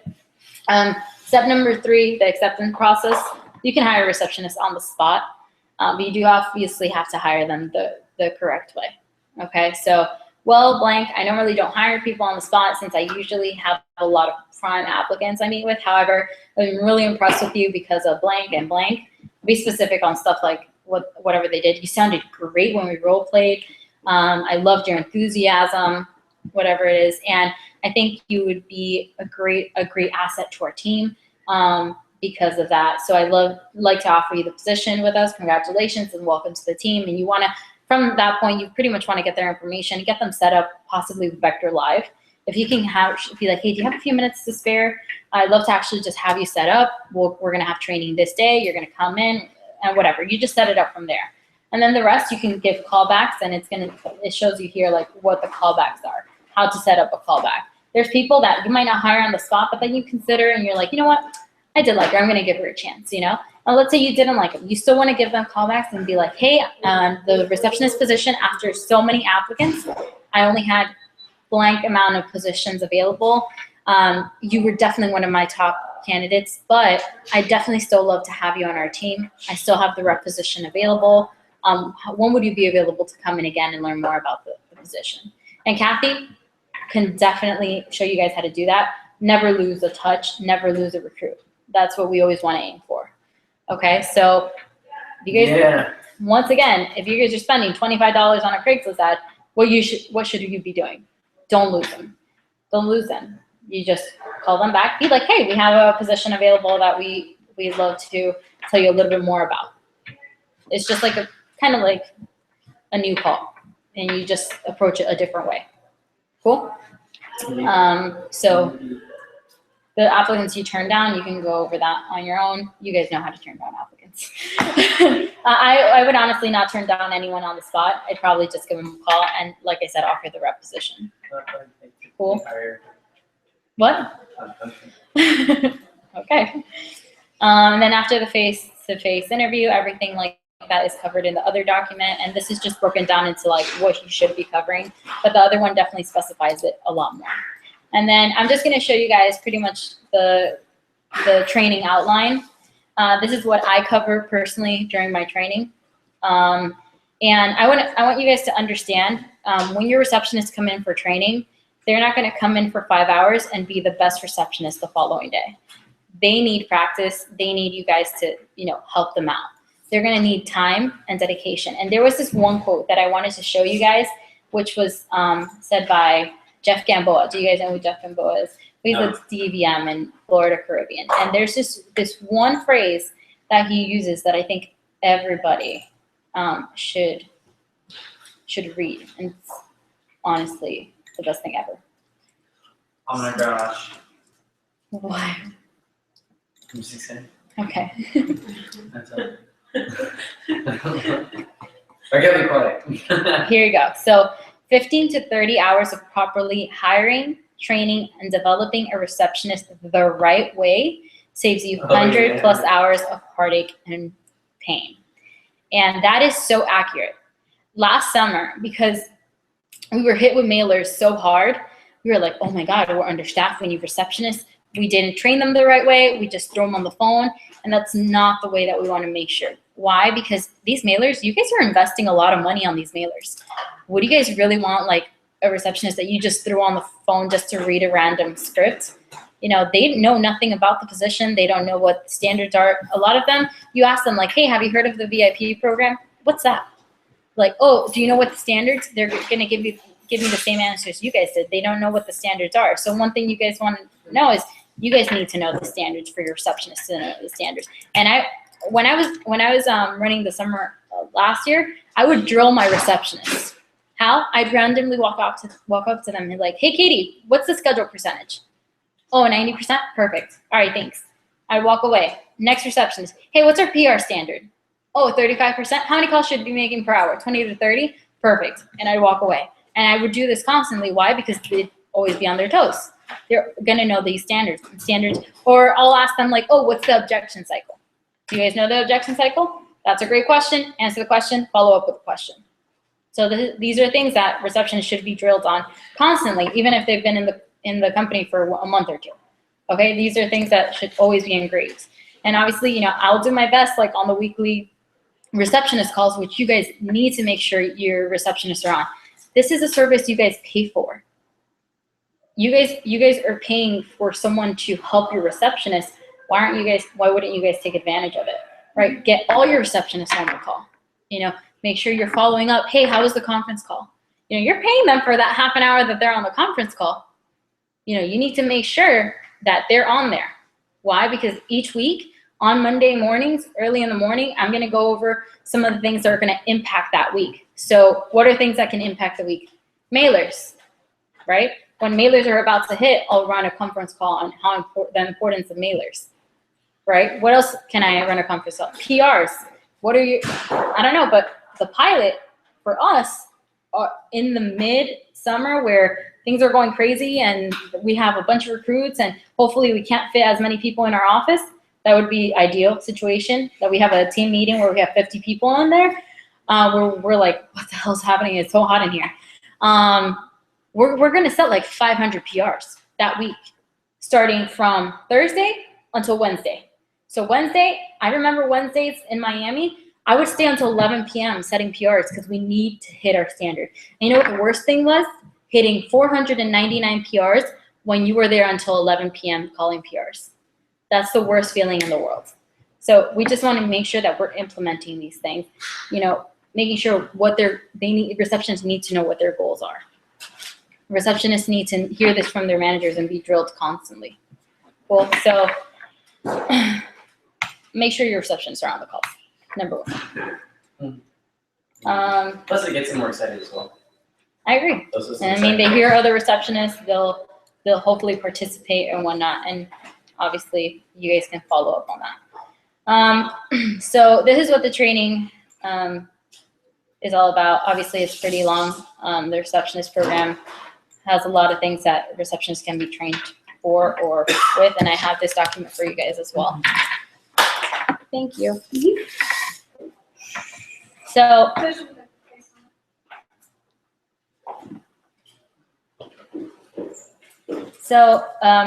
Step number 3, the acceptance process. You can hire a receptionist on the spot, but you do obviously have to hire them the correct way. Okay, so blank. I normally don't hire people on the spot since I usually have a lot of prime applicants I meet with. However, I'm really impressed with you because of blank and blank. Be specific on stuff like whatever they did. You sounded great when we role played. I loved your enthusiasm, whatever it is, and I think you would be a great asset to our team because of that. So I like to offer you the position with us. Congratulations and welcome to the team. And you want to, from that point, you pretty much want to get their information, get them set up possibly with Vector Live. If you can be like, hey, do you have a few minutes to spare? I'd love to actually just have you set up. We're going to have training this day. You're going to come in and whatever. You just set it up from there. And then the rest you can give callbacks, and it shows you here like what the callbacks are, how to set up a callback. There's people that you might not hire on the spot, but then you consider and you're like, you know what? I did like her. I'm going to give her a chance, And let's say you didn't like them. You still want to give them callbacks and be like, hey, the receptionist position, after so many applicants, I only had blank amount of positions available. You were definitely one of my top candidates, but I definitely still love to have you on our team. I still have the rep position available. When would you be available to come in again and learn more about the position? And Kathy can definitely show you guys how to do that. never lose a touch, never lose a recruit. That's what we always want to aim for. Okay, so you guys, Yeah. once again, if you guys are spending $25 on a Craigslist ad, what should you be doing? Don't lose them. Don't lose them. You just call them back. Be like, hey, we have a position available that we'd love to tell you a little bit more about. It's just like kind of like a new call, and you just approach it a different way. Cool. So the applicants you turn down, you can go over that on your own. You guys know how to turn down applicants. I would honestly not turn down anyone on the spot. I'd probably just give them a call and, like I said, offer the rep position. Cool. What? Okay. And then after the face-to-face interview, everything like that is covered in the other document, and this is just broken down into like what you should be covering, but the other one definitely specifies it a lot more. And then I'm just going to show you guys pretty much the training outline. This is what I cover personally during my training, and I want you guys to understand when your receptionists come in for training, they're not going to come in for 5 hours and be the best receptionist the following day. They need practice. They need you guys to, help them out. They're going to need time and dedication. And there was this one quote that I wanted to show you guys, which was said by Jeff Gamboa. Do you guys know who Jeff Gamboa is? He's a DVM in Florida Caribbean. And there's just this one phrase that he uses that I think everybody should read. And it's honestly the best thing ever. Oh my gosh. Why? I'm just excited. Okay. That's it. Or get me quiet. Here you go. So 15 to 30 hours of properly hiring, training, and developing a receptionist the right way saves you 100 plus hours of heartache and pain. And that is so accurate. Last summer, because we were hit with mailers so hard, we were like, oh my God, we're understaffed. We need receptionists. We didn't train them the right way. We just throw them on the phone. And that's not the way that we want to make sure. Why? Because these mailers, you guys are investing a lot of money on these mailers. Would you guys really want like a receptionist that you just threw on the phone just to read a random script? They know nothing about the position. They don't know what the standards are. A lot of them, you ask them like, hey, have you heard of the VIP program? What's that? Like, oh, do you know what the standards? They're going to give me the same answers you guys did. They don't know what the standards are. So one thing you guys want to know is you guys need to know the standards for your receptionists to know the standards. And when I was running the summer last year, I would drill my receptionists. How? I'd randomly walk up to them and be like, hey, Katie, what's the schedule percentage? Oh, 90%? Perfect. All right, thanks. I'd walk away. Next receptionist. Hey, what's our PR standard? Oh, 35%? How many calls should we be making per hour? 20 to 30? Perfect. And I'd walk away. And I would do this constantly. Why? Because they'd always be on their toes. They're going to know these standards. Or I'll ask them like, oh, what's the objection cycle? Do you guys know the objection cycle? That's a great question. Answer the question, follow up with a question. So these are things that receptionists should be drilled on constantly, even if they've been in the company for a month or two. Okay, these are things that should always be engraved. And obviously, I'll do my best like on the weekly receptionist calls, which you guys need to make sure your receptionists are on. This is a service you guys pay for. You guys are paying for someone to help your receptionist. Why wouldn't you guys take advantage of it? Right? Get all your receptionists on the call. Make sure you're following up. Hey, how was the conference call? You're paying them for that half an hour that they're on the conference call. You need to make sure that they're on there. Why? Because each week on Monday mornings, early in the morning, I'm going to go over some of the things that are going to impact that week. So what are things that can impact the week? Mailers, right? When mailers are about to hit, I'll run a conference call on the importance of mailers, right? What else can I run a conference call? PRs. I don't know, but the pilot for us in the mid-summer where things are going crazy and we have a bunch of recruits and hopefully we can't fit as many people in our office, that would be ideal situation, that we have a team meeting where we have 50 people in there. We're like, what the hell's happening? It's so hot in here. We're going to set like 500 PRs that week, starting from Thursday until Wednesday. So Wednesday, I remember Wednesdays in Miami, I would stay until 11 p.m. setting PRs because we need to hit our standard. And you know what the worst thing was? Hitting 499 PRs when you were there until 11 p.m. calling PRs. That's the worst feeling in the world. So we just want to make sure that we're implementing these things, you know, making sure what receptionists need to know what their goals are. Receptionists need to hear this from their managers and be drilled constantly. Cool. So make sure your receptionists are on the calls. Number one. Plus, it gets them more excited as well. I agree. Those systems And I mean, they are- hear other receptionists, they'll hopefully participate and whatnot, and obviously you guys can follow up on that. So this is what the training is all about. Obviously, it's pretty long. The receptionist program has a lot of things that receptionists can be trained for or with, and I have this document for you guys as well. Thank you. So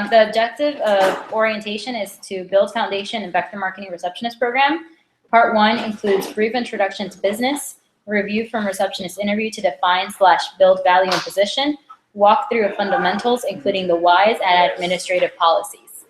the objective of orientation is to build foundation in vector marketing receptionist program. Part 1 includes brief introduction to business, review from receptionist interview to define/build value and position, walkthrough of fundamentals, including the whys and administrative policies.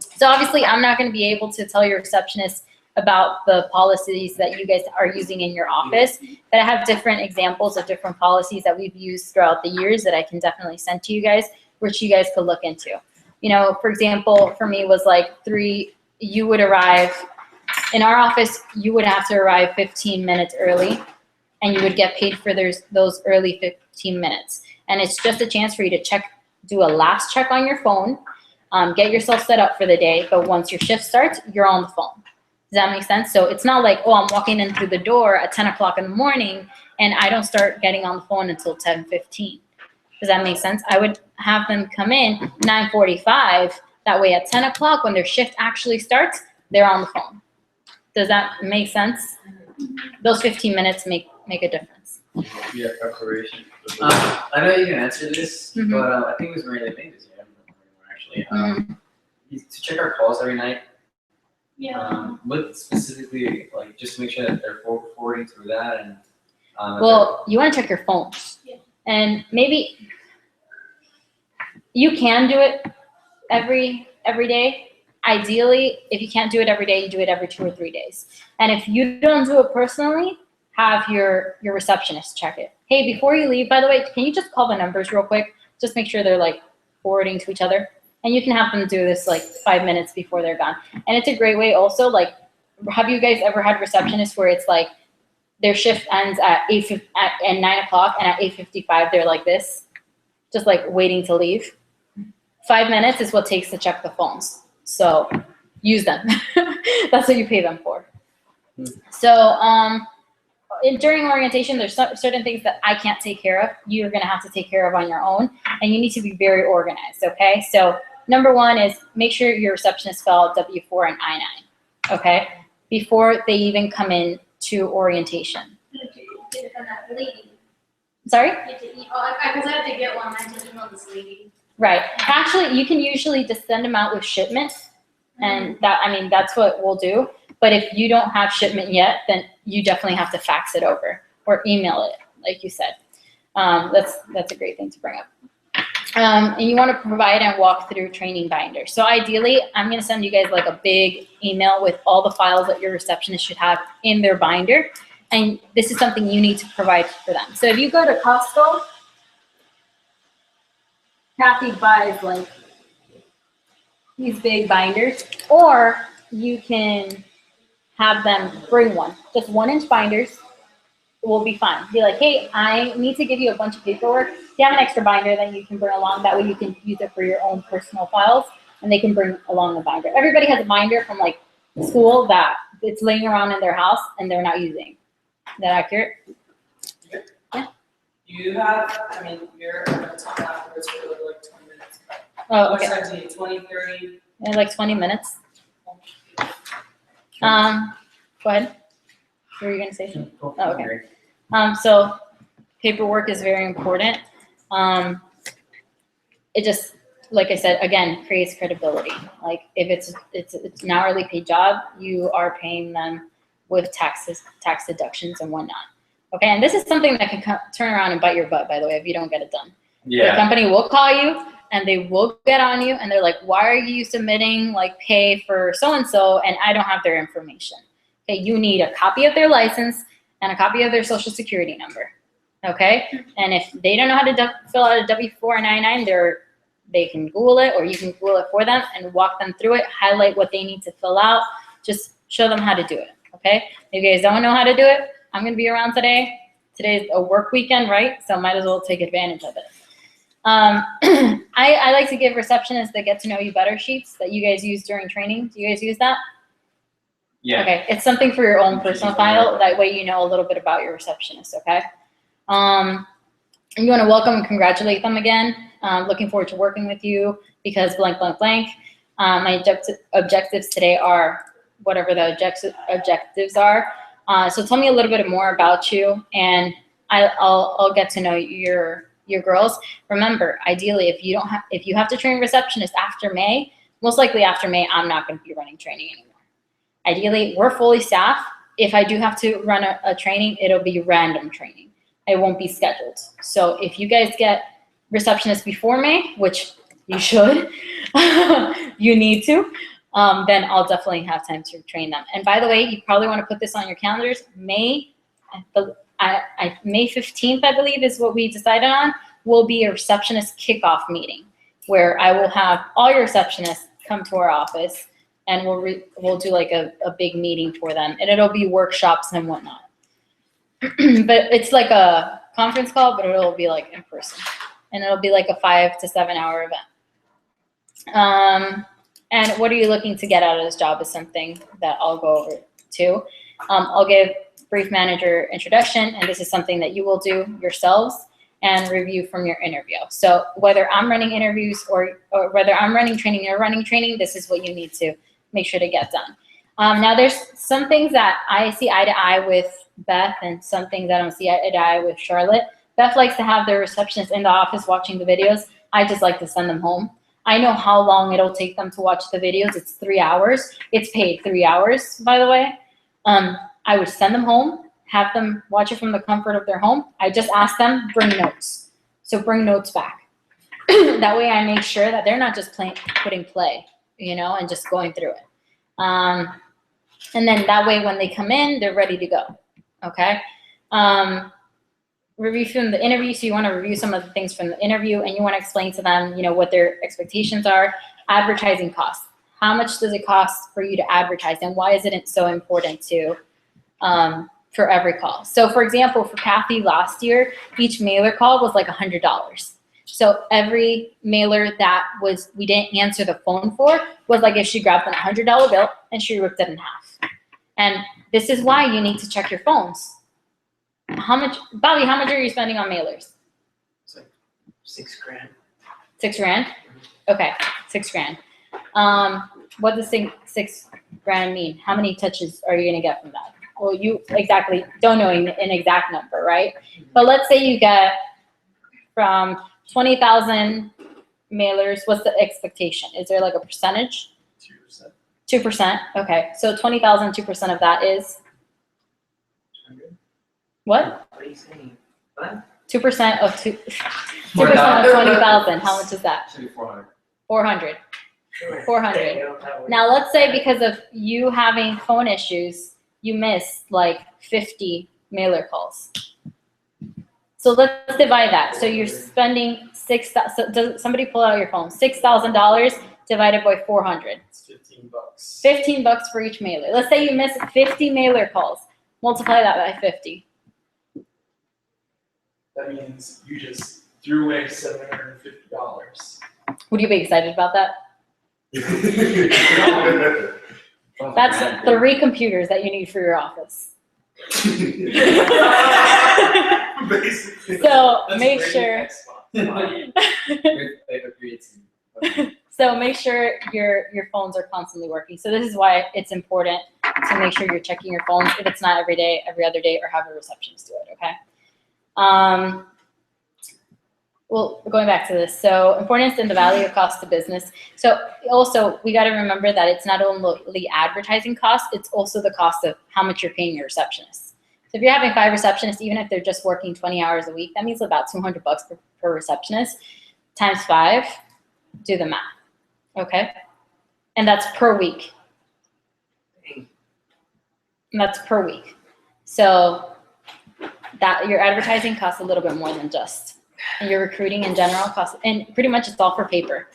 So obviously, I'm not going to be able to tell your receptionist about the policies that you guys are using in your office, but I have different examples of different policies that we've used throughout the years that I can definitely send to you guys, which you guys could look into. You know, for example, for me was like you would arrive, in our office, you would have to arrive 15 minutes early, and you would get paid for those early 15 minutes. And it's just a chance for you to do a last check on your phone, get yourself set up for the day, but once your shift starts, you're on the phone. Does that make sense? So it's not like, oh, I'm walking in through the door at 10 o'clock in the morning, and I don't start getting on the phone until 10:15. Does that make sense? I would have them come in 9:45. That way at 10 o'clock when their shift actually starts, they're on the phone. Does that make sense? Those 15 minutes make a difference. Yeah, preparation. I know you can answer this, Mhm. but I think it was Maria that made this. Yeah, I don't remember actually. To check our calls every night. Yeah. What specifically, like, just to make sure that they're forwarding through that and. Well, you want to check your phone. Yeah. And maybe you can do it every day. Ideally, if you can't do it every day, you do it every 2 or 3 days. And if you don't do it personally, have your receptionist check it. Hey, before you leave, by the way, can you just call the numbers real quick? Just make sure they're like forwarding to each other. And you can have them do this like 5 minutes before they're gone. And it's a great way also, like, have you guys ever had receptionists where it's like their shift ends at 9 o'clock, and at 8:55 they're like this, just like waiting to leave? 5 minutes is what it takes to check the phones. So use them. That's what you pay them for. So during orientation, there's certain things that I can't take care of. You're going to have to take care of on your own, and you need to be very organized, okay? So number 1 is make sure your receptionist fill out W-4 and I-9, okay, before they even come in to orientation. Get it from that lady. Sorry? Because I have to get one. I have to email this lady. Right. Actually, you can usually just send them out with shipment, and that's what we'll do. But if you don't have shipment yet, then you definitely have to fax it over or email it, like you said. That's a great thing to bring up. And you want to provide and walk through training binders. So ideally, I'm going to send you guys like a big email with all the files that your receptionist should have in their binder. And this is something you need to provide for them. So if you go to Costco, Kathy buys like these big binders, or you can have them bring one. Just 1-inch binders will be fine. Be like, hey, I need to give you a bunch of paperwork. If you have an extra binder, then you can bring along. That way you can use it for your own personal files, and they can bring along a binder. Everybody has a binder from like school that it's laying around in their house and they're not using. Is that accurate? You have, you're gonna talk afterwards for like 20 minutes. Oh, okay. What's that, 20, 30? In like 20 minutes. Go ahead. What were you gonna say? Oh, okay. So paperwork is very important. It just, like I said, again, creates credibility. Like if it's an hourly paid job, you are paying them with taxes, tax deductions and whatnot. Okay, and this is something that can turn around and bite your butt, by the way, if you don't get it done. The Yeah. company will call you and they will get on you, and they're like, why are you submitting like pay for so-and-so and I don't have their information? Okay, you need a copy of their license and a copy of their social security number. Okay, and if they don't know how to fill out a W-499, they can Google it, or you can Google it for them and walk them through it, highlight what they need to fill out, just show them how to do it, okay? If you guys don't know how to do it, I'm gonna be around today. Today's a work weekend, right? So might as well take advantage of it. I like to give receptionists the get to know you better sheets that you guys use during training. Do you guys use that? Yeah. Okay, it's something for your own personal file. That way you know a little bit about your receptionist, okay? And you want to welcome and congratulate them again. Looking forward to working with you because blank, blank, blank. My objectives today are whatever the objectives are. So tell me a little bit more about you, and I'll get to know your girls. Remember, ideally, if you have to train receptionists after May, most likely after May, I'm not going to be running training anymore. Ideally, we're fully staffed. If I do have to run a training, it'll be random training. It won't be scheduled. So if you guys get receptionists before May, which you should, you need to, then I'll definitely have time to train them. And by the way, you probably want to put this on your calendars. May 15th, I believe, is what we decided on, will be a receptionist kickoff meeting where I will have all your receptionists come to our office, and we'll do like a big meeting for them, and it'll be workshops and whatnot. But it's like a conference call, but it'll be like in person, and it'll be like a 5 to 7 hour event. And what are you looking to get out of this job is something that I'll go over too. I'll give brief manager introduction, and this is something that you will do yourselves and review from your interview. So whether I'm running interviews or whether I'm running training, you're running training, this is what you need to make sure to get done. Now there's some things that I see eye to eye with Beth and some things I don't see eye to eye with Charlotte. Beth likes to have their receptionist in the office watching the videos. I just like to send them home. I know how long it'll take them to watch the videos. It's 3 hours. It's paid 3 hours, by the way. I would send them home, have them watch it from the comfort of their home. I just ask them, bring notes. So bring notes back. That way I make sure that they're not just putting play, and just going through it. And then that way when they come in, they're ready to go, okay? Review from the interview, so you want to review some of the things from the interview, and you want to explain to them, what their expectations are. Advertising costs. How much does it cost for you to advertise, and why is it so important for every call? So for example, for Kathy last year, each mailer call was like $100. So every mailer that we didn't answer the phone for was like if she grabbed a $100 bill and she ripped it in half. And this is why you need to check your phones. Bobby, how much are you spending on mailers? It's like $6,000. $6,000? Okay, $6,000. What does $6,000 mean? How many touches are you gonna get from that? Well, you exactly don't know an exact number, right? But let's say you get from 20,000 mailers, what's the expectation? Is there like a percentage? 2%. 2%, okay. So 20,000, 2% of that is? 100. What? What are you saying? What? 2% of 20,000, how much is that? Should be 400. 400. Sure. 400. Okay, don't have a- Now let's say because of you having phone issues, you missed like 50 mailer calls. So let's divide that. So you're spending so does somebody pull out your phone? $6,000 divided by 400. It's $15. $15 for each mailer. Let's say you missed 50 mailer calls. Multiply that by 50. That means you just threw away $750. Would you be excited about that? That's 3 computers that you need for your office. Basically. So That's make great sure. So make sure your phones are constantly working. So this is why it's important to make sure you're checking your phones. If it's not every day, every other day, or have a receptionist do it. Okay. Well, going back to this, so importance and the value of cost to business. So also we got to remember that it's not only advertising cost, it's also the cost of how much you're paying your receptionists. So if you're having 5 receptionists, even if they're just working 20 hours a week, that means about $200 per receptionist times 5. Do the math, okay? And that's per week. And that's per week. So that your advertising costs a little bit more than just, and your recruiting in general costs, and pretty much it's all for paper.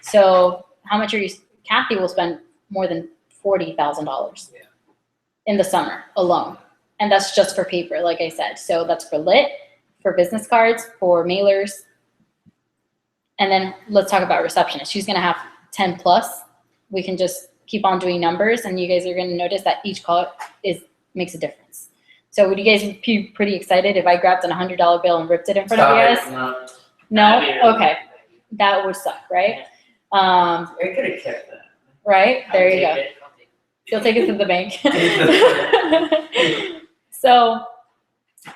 So how much are you, Kathy will spend more than $40,000 in the summer alone. And that's just for paper, like I said. So that's for lit, for business cards, for mailers. And then let's talk about receptionist. She's gonna have 10 plus. We can just keep on doing numbers, and you guys are gonna notice that each call makes a difference. So would you guys be pretty excited if I grabbed an $100 bill and ripped it in front of you guys? No? Okay. That would suck, right? I could have kept that. Right? There you go. You'll take it to the bank. So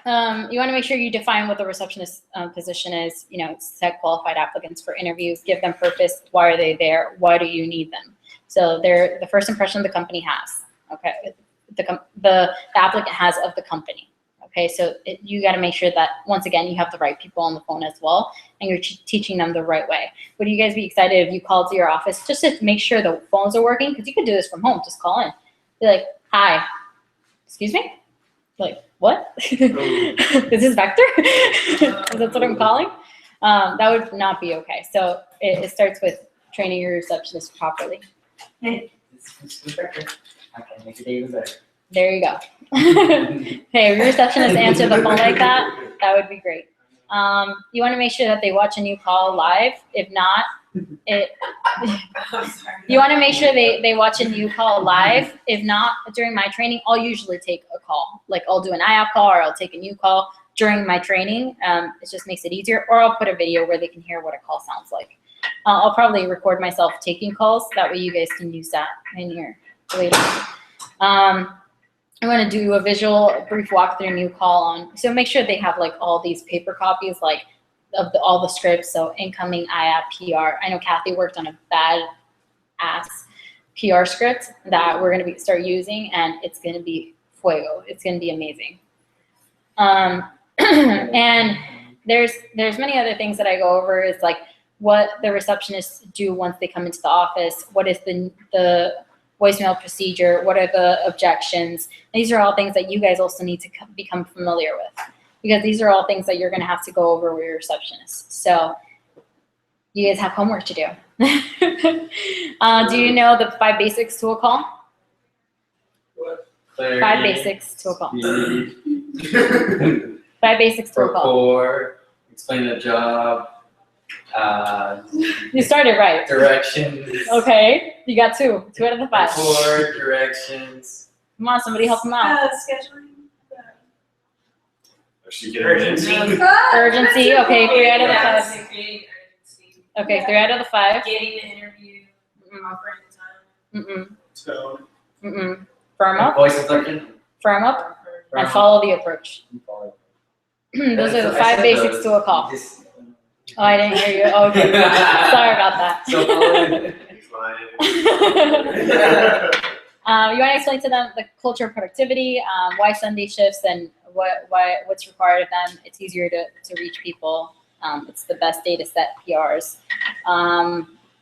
you want to make sure you define what the receptionist position is. You know, set qualified applicants for interviews, give them purpose. Why are they there? Why do you need them? So they're the first impression the company has. Okay, the applicant has of the company. Okay, so you got to make sure that, once again, you have the right people on the phone as well, and you're teaching them the right way. Would you guys be excited if you called to your office just to make sure the phones are working? Because you could do this from home. Just call in. Be like, hi, excuse me? Like, what? Is this Vector? Is that what I'm calling? That would not be okay. So it starts with training your receptionist properly. Hey, this is Vector. Okay, make your day even better. There you go. Hey, if your receptionist answer the phone like that, that would be great. You want to make sure that they watch a new call live. If not, you want to make sure they watch a new call live. If not, during my training, I'll usually take a call. Like, I'll do an IAP call, or I'll take a new call during my training. It just makes it easier. Or I'll put a video where they can hear what a call sounds like. I'll probably record myself taking calls. That way you guys can use that in your later. I'm going to do a brief walkthrough new call on. So make sure they have like all these paper copies, like of all the scripts. So incoming, IAP, PR. I know Kathy worked on a bad ass PR script that we're going to start using, and it's going to be fuego. It's going to be amazing. And there's many other things that I go over. Is like what the receptionists do once they come into the office. What is the voicemail procedure? What are the objections? These are all things that you guys also need to become familiar with, because these are all things that you're going to have to go over with your receptionist. So you guys have homework to do. Do you know the 5 basics to a call? What? 5 basics to a call. 5 basics to a call. Rapport, explain the job. You started right. Directions. Okay, you got 2 out of the 5. Rapport, directions. Come on, somebody help them out. Scheduling. She get urgency. Urgency, okay, 3 out of the 5. Creating urgency. Okay, 3 out of the 5. Getting the interview, offering the time. So, Firm up, Voice inflection. firm up, and follow the approach. Those are the 5 basics to a call. Oh, I didn't hear you. Oh, okay. Sorry about that. So follow You want to explain to them the culture of productivity, why Sunday shifts, and what's required of them. It's easier to reach people. It's the best day to set PRs.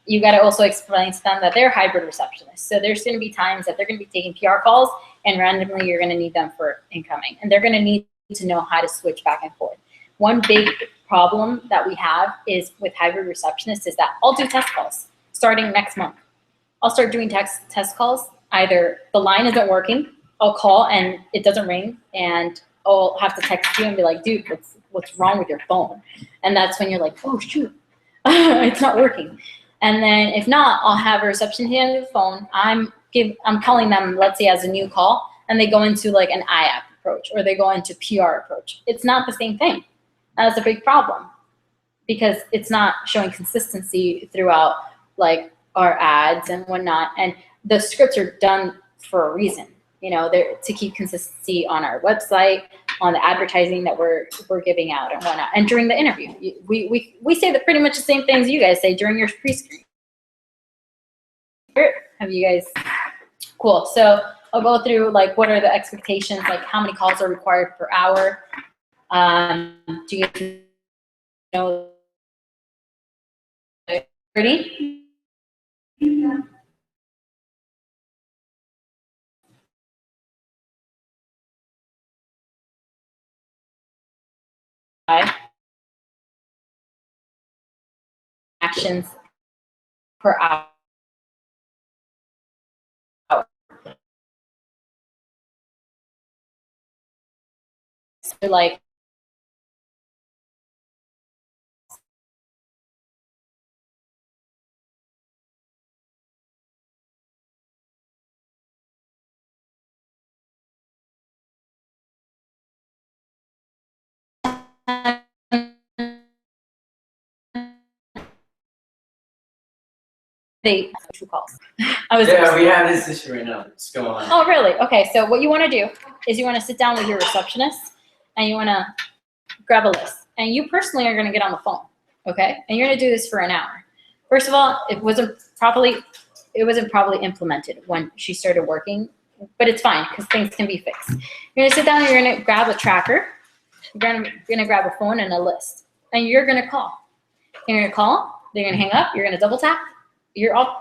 You got to also explain to them that they're hybrid receptionists. So there's going to be times that they're going to be taking PR calls, and randomly you're going to need them for incoming. And they're going to need to know how to switch back and forth. One big problem that we have is with hybrid receptionists is that I'll do test calls starting next month. I'll start doing test calls. Either the line isn't working, I'll call and it doesn't ring, and I'll have to text you and be like, dude, what's wrong with your phone? And that's when you're like, oh shoot, it's not working. And then if not, I'll have a reception hand the phone. I'm calling them, let's say, as a new call, and they go into like an IAP approach, or they go into PR approach. It's not the same thing. That's a big problem, because it's not showing consistency throughout like our ads and whatnot. And the scripts are done for a reason. You know, they're to keep consistency on our website, on the advertising that we're giving out and whatnot. And during the interview, we say pretty much the same things you guys say during your pre-screen. Have you guys? Cool. So I'll go through like what are the expectations, like how many calls are required per hour. Do you know 30. Actions per hour. So like they two calls. I was Yeah, we have this issue right now. What's going on? Oh, really? Okay, so what you want to do is you want to sit down with your receptionist and you want to grab a list. And you personally are going to get on the phone, okay? And you're going to do this for an hour. First of all, it wasn't probably implemented when she started working, but it's fine because things can be fixed. You're going to sit down and you're going to grab a tracker. You're going to grab a phone and a list. And you're going to call. You're going to call. They're going to hang up. You're going to double tap.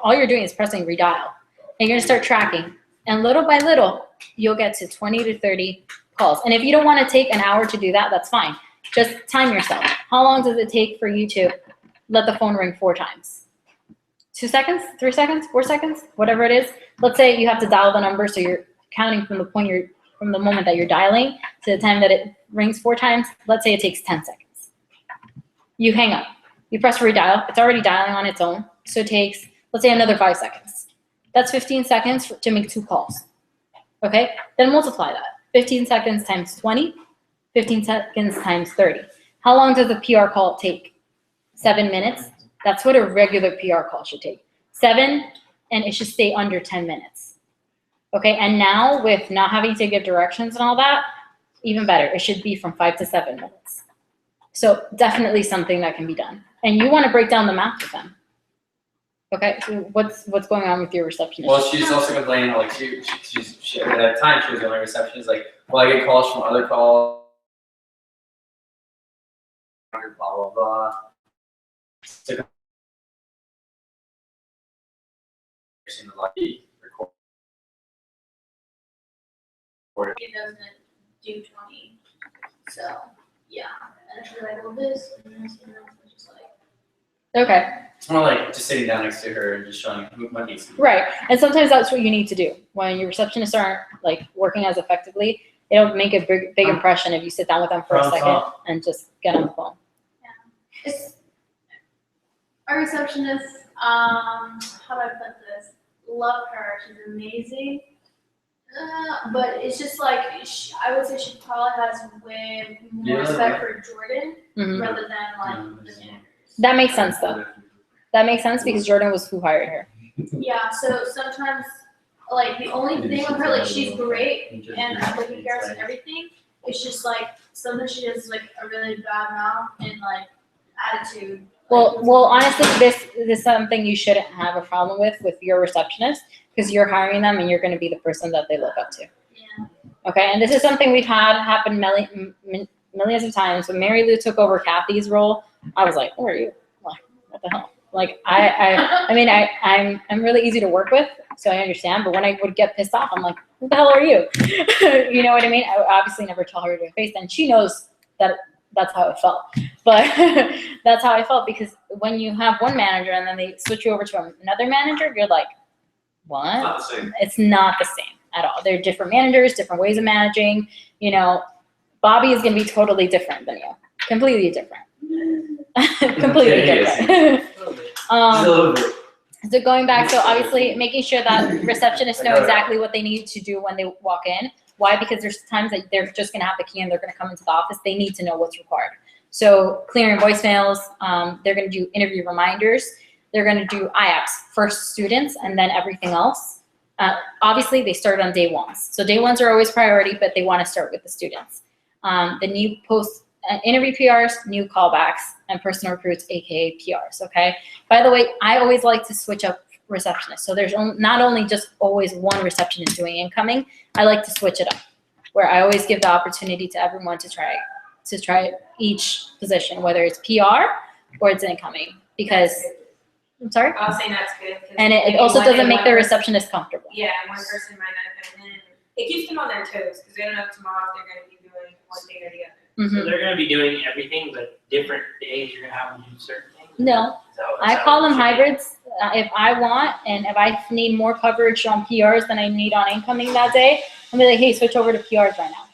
All you're doing is pressing redial. And you're going to start tracking. And little by little, you'll get to 20 to 30 calls. And if you don't want to take an hour to do that, that's fine. Just time yourself. How long does it take for you to let the phone ring 4 times? 2 seconds, 3 seconds, 4 seconds, whatever it is. Let's say you have to dial the number, so you're counting from the moment that you're dialing to the time that it rings 4 times. Let's say it takes 10 seconds. You hang up. You press redial. It's already dialing on its own. So it takes, let's say, another 5 seconds. That's 15 seconds to make 2 calls. Okay? Then multiply that. 15 seconds times 20, 15 seconds times 30. How long does a PR call take? 7 minutes? That's what a regular PR call should take. 7, and it should stay under 10 minutes. Okay? And now with not having to give directions and all that, even better. It should be from 5 to 7 minutes. So definitely something that can be done. And you want to break down the math with them. Okay, so what's going on with your receptionist? Well, she's also complaining, like, she at that time, she was the only receptionist, like, well, I get calls from other calls, blah, blah, blah. It doesn't do 20, so, yeah. And she's like, well, this, and this, and this, and just like. Okay. It's more like just sitting down next to her and just showing what needs to be. Right, and sometimes that's what you need to do. When your receptionists aren't like working as effectively, it'll make a big impression if you sit down with them for a second and just get on the phone. Yeah. It's, our receptionist, how do I put this? Love her, she's amazing. But it's just like, I would say she probably has way more respect for Jordan Mhm. rather than like the managers. That makes sense though. That makes sense because Jordan was who hired her. Yeah, so sometimes, like, the only thing with her, like, she's great and taking care of everything. It's just like, sometimes she has like a really bad mouth and like attitude. Well, honestly, this is something you shouldn't have a problem with your receptionist because you're hiring them and you're going to be the person that they look up to. Yeah. Okay, and this is something we've had happen millions of times. When Mary Lou took over Kathy's role, I was like, "Who are you? What the hell?" Like I mean, I'm really easy to work with, so I understand. But when I would get pissed off, I'm like, "Who the hell are you?" You know what I mean? I would obviously never tell her to her face, and she knows that that's how it felt. But that's how I felt because when you have one manager and then they switch you over to another manager, you're like, what? It's not the same. It's not the same at all. They're different managers, different ways of managing. You know, Bobby is going to be totally different than you. Completely different. Completely different. Just a little bit. So going back, so obviously making sure that receptionists know exactly what they need to do when they walk in. Why? Because there's times that they're just going to have the key and they're going to come into the office. They need to know what's required. So clearing voicemails, they're going to do interview reminders. They're going to do IAPs, first students, and then everything else. Obviously, they start on day ones. So day ones are always priority, but they want to start with the students. The new post interview PRs, new callbacks, and personal recruits, aka PRs, okay? By the way, I always like to switch up receptionists. So there's not only just always one receptionist doing incoming, I like to switch it up, where I always give the opportunity to everyone to try each position, whether it's PR or it's incoming, because I'm sorry? I was saying that's good. 'cause And it maybe also one day doesn't make one the person- receptionist comfortable. Yeah, one person might not come in. It keeps them on their toes because they don't know tomorrow if they're going to be doing one thing or the other. Mhm. So they're gonna be doing everything, but different days you're gonna have them do certain things? No, So I call them hybrids. If I want, and if I need more coverage on PRs than I need on incoming that day, I'm gonna be like, hey, switch over to PRs right now.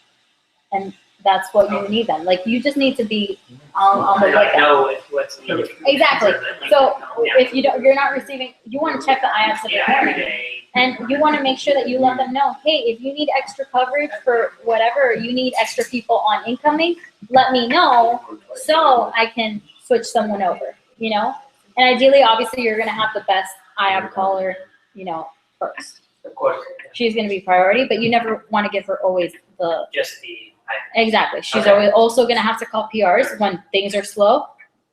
And that's what you need then. Like, you just need to be on the They like lookout. know what's needed. Exactly. Like, So yeah. if you're not receiving, you want to check the IAPS every Yeah, every morning. day. And you want to make sure that you let them know, hey, if you need extra coverage for whatever, or you need extra people on incoming, let me know so I can switch someone over, you know? And ideally, obviously, you're going to have the best IAP caller, you know, first. Of course, She's going to be priority, but you never want to give her always the, just the, exactly. She's Okay. always also going to have to call PRs when things are slow.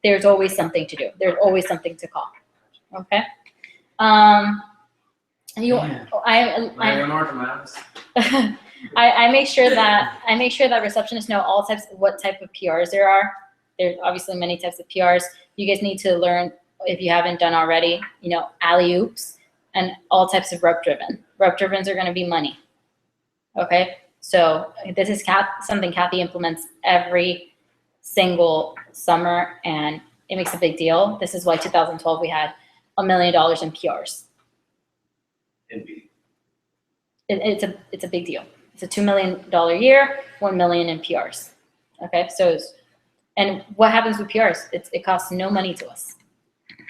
There's always something to do. There's always something to call. Okay? You, Yeah. I One more from my office. I make sure that receptionists know all types, what type of PRs there are. There's obviously many types of PRs. You guys need to learn, if you haven't done already, you know, alley-oops and all types of rep-driven. Rep-drivens are going to be money. Okay, so this is something Kathy implements every single summer, and it makes a big deal. This is why 2012 we had $1 million in PRs. It's a big deal. It's a $2 million year, 1 million in PRs. Okay, so and what happens with PRs? It costs no money to us,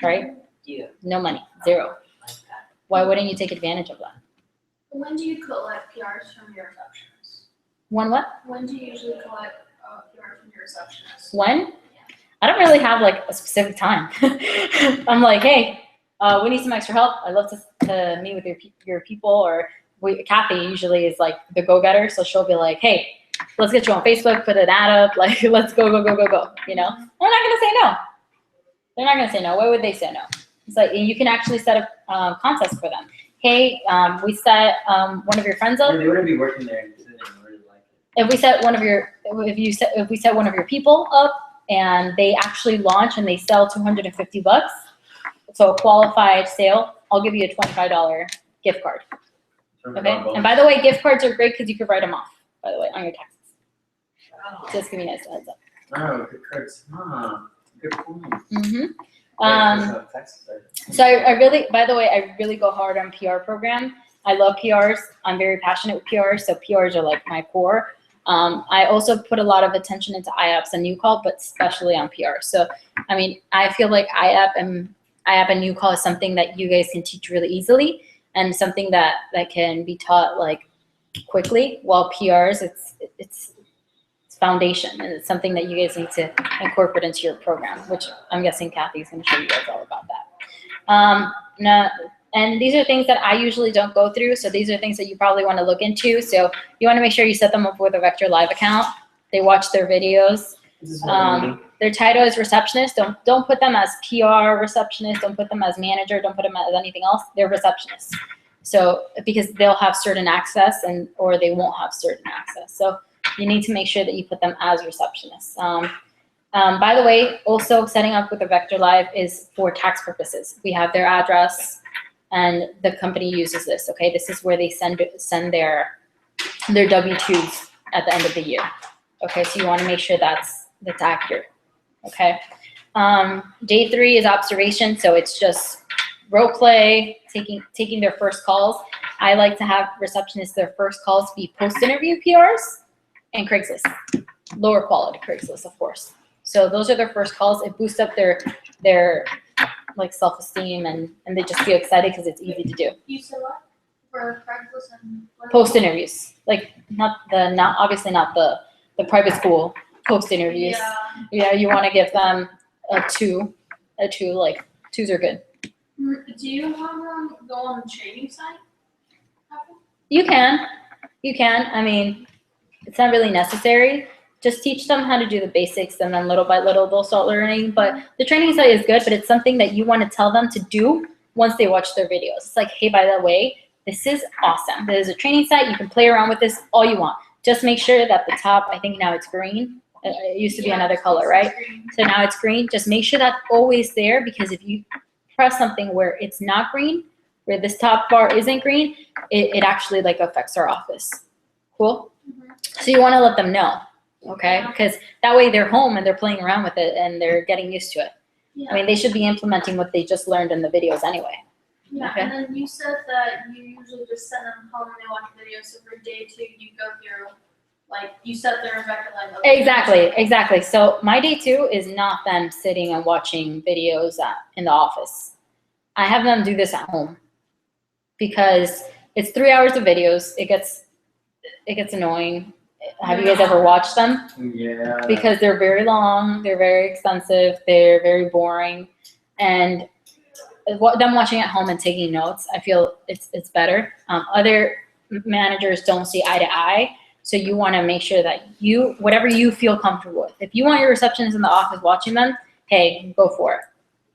right? Yeah. No money, zero. like that. Why wouldn't you take advantage of that? When do you collect PRs from your receptionist? One what? When do you usually collect PRs from your receptionist? When? I don't really have like a specific time. I'm like, hey, we need some extra help. I'd love to meet with your people, or Kathy usually is like the go-getter, so she'll be like, hey, let's get you on Facebook, put an ad up, like, let's go, you know? They're not gonna say no. They're not gonna say no. Why would they say no? It's like, you can actually set up contests for them. Hey, we set one of your friends up. They wouldn't be working there if they didn't really like it. If we set one of your people up and they actually launch and they sell $250, so a qualified sale, I'll give you a $25 gift card. Okay. And by the way, gift cards are great because you could write them off, by the way, on your taxes. Just give me a heads up. Oh, good cards. Good point. So I really, by the way, I really go hard on PR program. I love PRs. I'm very passionate with PRs, so PRs are like my core. I also put a lot of attention into IAPs and new call, but especially on PR. So, I mean, I feel like IAP and new call is something that you guys can teach really easily, and something that can be taught like quickly. While PRs, it's foundation, and it's something that you guys need to incorporate into your program, which I'm guessing Kathy's going to show you guys all about that. And these are things that I usually don't go through, so these are things that you probably want to look into. So you want to make sure you set them up with a Vector Live account. They watch their videos. Their title is receptionist. Don't put them as PR receptionist. Don't put them as manager. Don't put them as anything else. They're receptionists. So because they'll have certain access or they won't have certain access. So you need to make sure that you put them as receptionists. By the way, also setting up with a Vector Live is for tax purposes. We have their address, and the company uses this. Okay, this is where they send their W-2s at the end of the year. Okay, so you want to make sure that's accurate. Okay. Day 3 is observation, so it's just role play, taking their first calls. I like to have receptionists, their first calls be post-interview PRs and Craigslist, lower quality Craigslist, of course. So those are their first calls. It boosts up their like self-esteem, and they just feel excited because it's easy to do. You said what? For Craigslist and what? Post interviews, like obviously not the private school post interviews. Yeah. Yeah, you want to give them a two, like 2s are good. Do you have them go on the training site? You can. I mean, it's not really necessary. Just teach them how to do the basics, and then little by little they'll start learning. But the training site is good, but it's something that you want to tell them to do once they watch their videos. It's like, hey, by the way, this is awesome. There's a training site. You can play around with this all you want. Just make sure that the top, I think now it's green. It used to be another color, right? So now it's green. Just make sure that's always there, because if you press something where it's not green, where this top bar isn't green, it actually like affects our office. Cool? So you want to let them know, okay? Because that way they're home and they're playing around with it and they're getting used to it. Yeah. I mean, they should be implementing what they just learned in the videos anyway. Yeah, Okay. and then you said that you usually just send them home and they watch videos. So for day 2, you go through, like, you set their record line. Exactly. So my day 2 is not them sitting and watching videos in the office. I have them do this at home because it's 3 hours of videos. It gets annoying. Have you guys ever watched them? Yeah. Because they're very long, they're very expensive, they're very boring, and them watching at home and taking notes, I feel it's better. Other managers don't see eye to eye, so you want to make sure that whatever you feel comfortable with. If you want your receptionist in the office watching them, hey, go for it.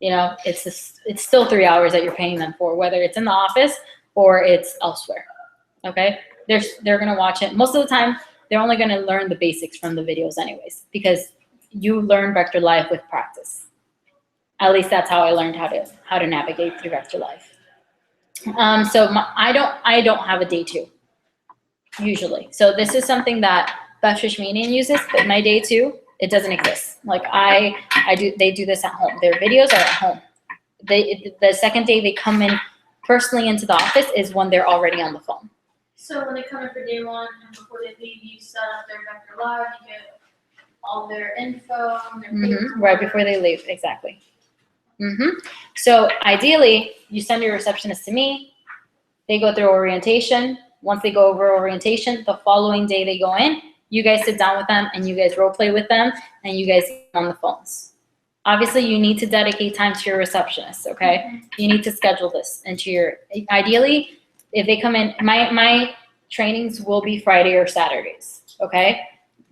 You know, it's still 3 hours that you're paying them for, whether it's in the office or it's elsewhere. Okay, they're gonna watch it most of the time. They're only going to learn the basics from the videos anyways, because you learn Vector Life with practice. At least that's how I learned how to navigate through Vector Life. I don't have a day 2 usually. So this is something that Bethfish Median uses, but my day 2, it doesn't exist. Like they do this at home. Their videos are at home. The second day they come in personally into the office is when they're already on the phone. So when they come in for day 1 and before they leave, you set up their Vector Live, you get all their info, and their paperwork. Right before they leave, exactly. So ideally, you send your receptionist to me. They go through orientation. Once they go over orientation, the following day they go in. You guys sit down with them and you guys role play with them and you guys get on the phones. Obviously, you need to dedicate time to your receptionist. Okay, you need to schedule this into your. Ideally, if they come in, my trainings will be Friday or Saturdays, okay?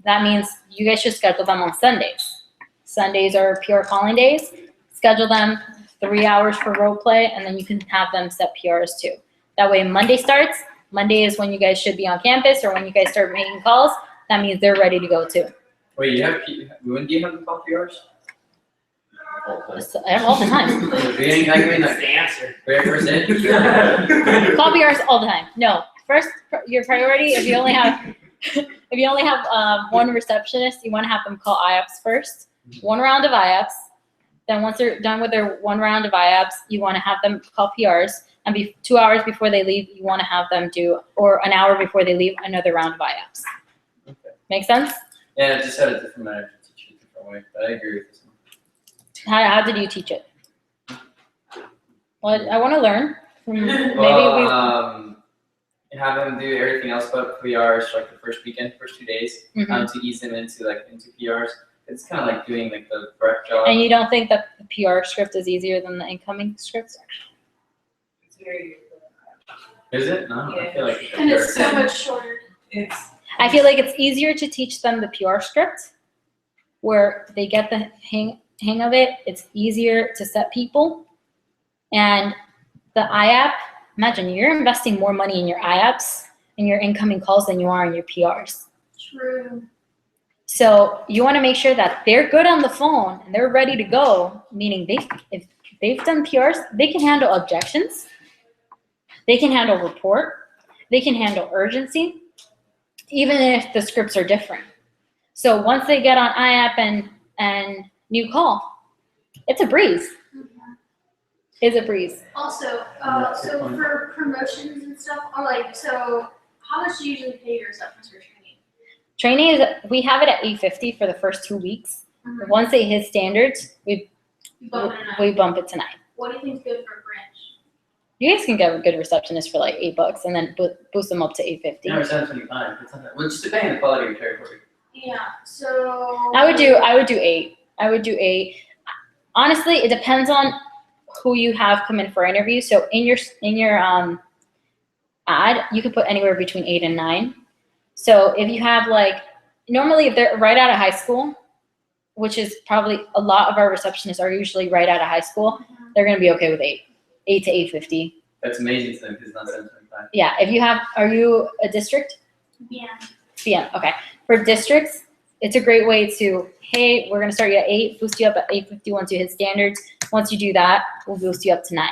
That means you guys should schedule them on Sundays. Sundays are PR calling days. Schedule them 3 hours for role play, and then you can have them set PRs too. That way Monday starts. Monday is when you guys should be on campus or when you guys start making calls. That means they're ready to go too. Wait, when do you have the call PRs? All the time. That's the answer. Very first day? Call PRs all the time. No, first your priority if you only have one receptionist, you want to have them call IAPS first. 1 round of IAPS. Then once they're done with their 1 round of IAPS, you want to have them call PRs. And 2 hours before they leave, you want to have them do, or an hour before they leave, another round of IAPS. Okay. Make sense? Yeah, I just had a different manager teach it a different way, but I agree with this one. How did you teach it? Well, I want to learn. Have them do everything else but PRs like the first 2 days, to ease them into PRs. It's kind of like doing like the prep job. And you don't think that the PR script is easier than the incoming scripts? It's very. Is it? No, I feel like And it's so much shorter. I feel like it's easier to teach them the PR script, where they get the hang of it. It's easier to set people. And the IAP, imagine you're investing more money in your IAPs and your incoming calls than you are in your PRs. True. So you want to make sure that they're good on the phone and they're ready to go, meaning if they've done PRs, they can handle objections, they can handle report, they can handle urgency, even if the scripts are different. So once they get on IAP and new call, it's a breeze. It's a breeze. Also, so for promotions and stuff, so how much do you usually pay your receptionist for training? Training we have it at $850 for the first 2 weeks. Once they hit standards, we bump it to $9. What do you think is good for a branch? You guys can get a good receptionist for like $8 and then boost them up to $850. Yeah, or $725. It's not that. Well, just depending on the quality of your territory. Yeah. So. I would do 8. I would do 8. Honestly, it depends on who you have come in for interview. So in your ad, you could put anywhere between 8 and 9. So if you have normally if they're right out of high school, which is probably a lot of our receptionists are usually right out of high school, they're going to be okay with 8 to 850. That's amazing to them because it's not $725. Yeah. If you have, are you a district? Yeah. CM. Okay. For districts, it's a great way to, hey, we're gonna start you at 8, boost you up at 8:50 once you hit standards. Once you do that, we'll boost you up to 9.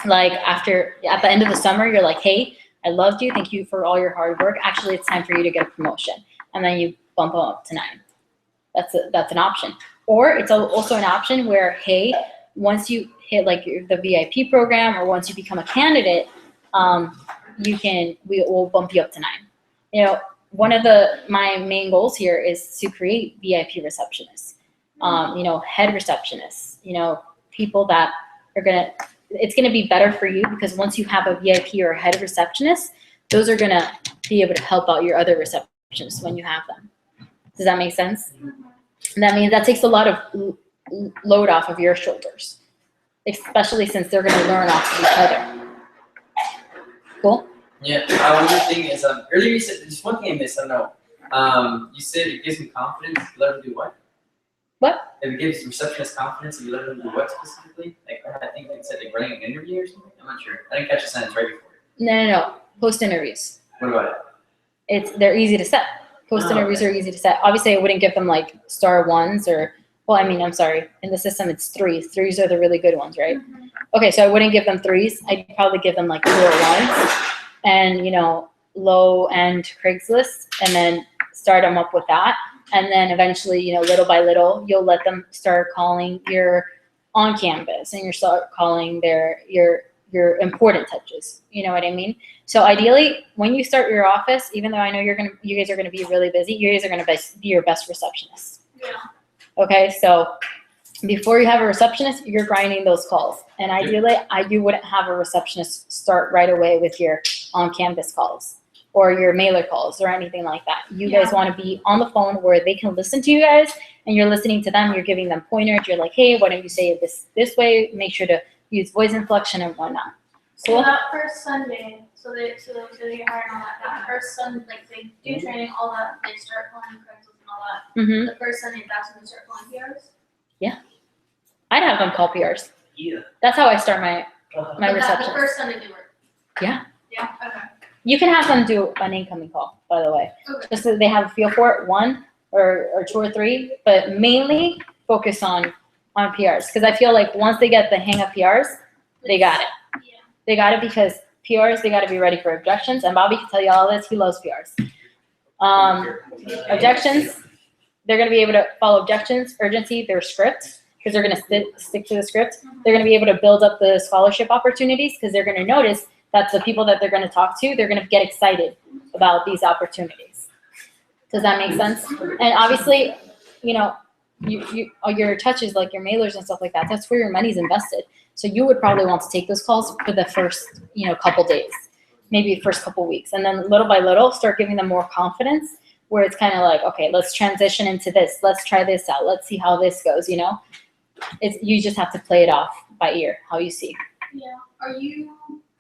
Like at the end of the summer, you're like, hey, I loved you. Thank you for all your hard work. Actually, it's time for you to get a promotion. And then you bump them up to 9. That's an option. Or it's also an option where, hey, once you hit like the VIP program or once you become a candidate, we will bump you up to 9. You know, one of my main goals here is to create VIP receptionists, you know, head receptionists, you know, people that are it's gonna be better for you because once you have a VIP or a head receptionist, those are gonna be able to help out your other receptionists when you have them. Does that make sense? And that means that takes a lot of load off of your shoulders, especially since they're gonna learn off of each other. Cool? Yeah, one other thing is, earlier you said, just one thing I missed, I don't know. You said it gives me confidence, you let them do what? What? If it gives receptionist confidence, you let them do what specifically? Like, I think you said like running an interview or something? I'm not sure. I didn't catch the sentence right before. No. Post interviews. What about it? They're easy to set. Post interviews are easy to set. Obviously, I wouldn't give them like star 1s or, well, I mean, I'm sorry. In the system, it's 3s. 3s are the really good ones, right? Okay, so I wouldn't give them 3s. I'd probably give them like 2 or 1s and, you know, low-end Craigslist and then start them up with that. And then eventually, you know, little by little, you'll let them start calling your on campus and you start calling your important touches. You know what I mean? So ideally, when you start your office, even though I know you guys are gonna be really busy, you guys are gonna be your best receptionists. Yeah. Okay, so before you have a receptionist, you're grinding those calls. And ideally, you wouldn't have a receptionist start right away with your on-campus calls or your mailer calls or anything like that. You guys want to be on the phone where they can listen to you guys and you're listening to them. You're giving them pointers. You're like, hey, why don't you say it this way? Make sure to use voice inflection and whatnot. So that first Sunday, so they get hired on that first Sunday, like they do training, all that, they start calling Craigslist and all that. Mm-hmm. The first Sunday, that's when they start calling PRs? I'd have them call PRs. Yeah. That's how I start my The reception. first Sunday they work? Yeah. Yeah, okay. You can have them do an incoming call, by the way, Okay. just so they have a feel for it, 1 or 2 or 3, but mainly focus on PRs because I feel like once they get the hang of PRs, they got it. Yeah. They got it because PRs, they got to be ready for objections, and Bobby can tell you all this. He loves PRs. Objections, they're going to be able to follow objections, urgency, their script, because they're going to stick to the script. They're going to be able to build up the scholarship opportunities because they're going to notice that the people that they're going to talk to, they're going to get excited about these opportunities. Does that make sense? And obviously, you know, your touches, like your mailers and stuff like that, that's where your money's invested. So you would probably want to take those calls for the first, you know, couple days, maybe first couple weeks. And then little by little, start giving them more confidence where it's kind of like, okay, let's transition into this. Let's try this out. Let's see how this goes, you know? You just have to play it off by ear, how you see. Yeah. Are you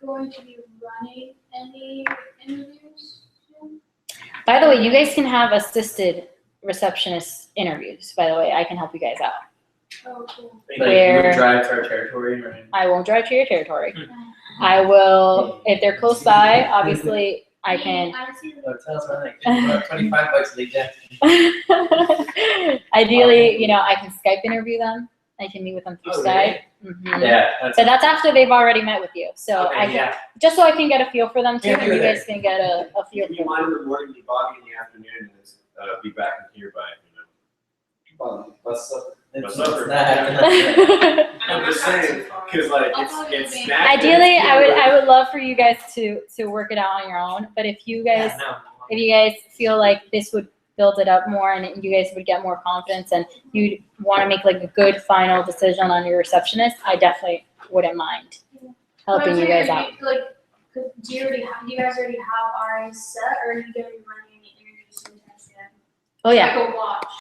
going to be running any interviews soon? By the way, you guys can have assisted receptionist interviews. By the way, I can help you guys out. Oh, cool. Like, Where- you would drive to our territory, right? I won't drive to your territory. I will, if they're close by, obviously I can. Honestly, Hotels are like $25 a day. Ideally, you know, I can Skype interview them. I can meet with them through Oh, Skype. Mhm. Yeah, So that's after they've already met with you. So I can, yeah. just so I can get a feel for them too, Can't and do you that. guys can get a feel You for them. mind in the morning, be Bobby in the afternoon, and then be back in here by, Well, what's up? What's It's up? not happening. I'm just saying, because like it's snack. Ideally, I would love for you guys to work it out on your own. But if you guys if you guys feel like this would build it up more and you guys would get more confidence and you want to make like a good final decision on your receptionist, I definitely wouldn't mind helping you guys out. Like, do you guys already have RAs set, or are you going to be running any interviews sometime soon? Oh yeah. Like a watch.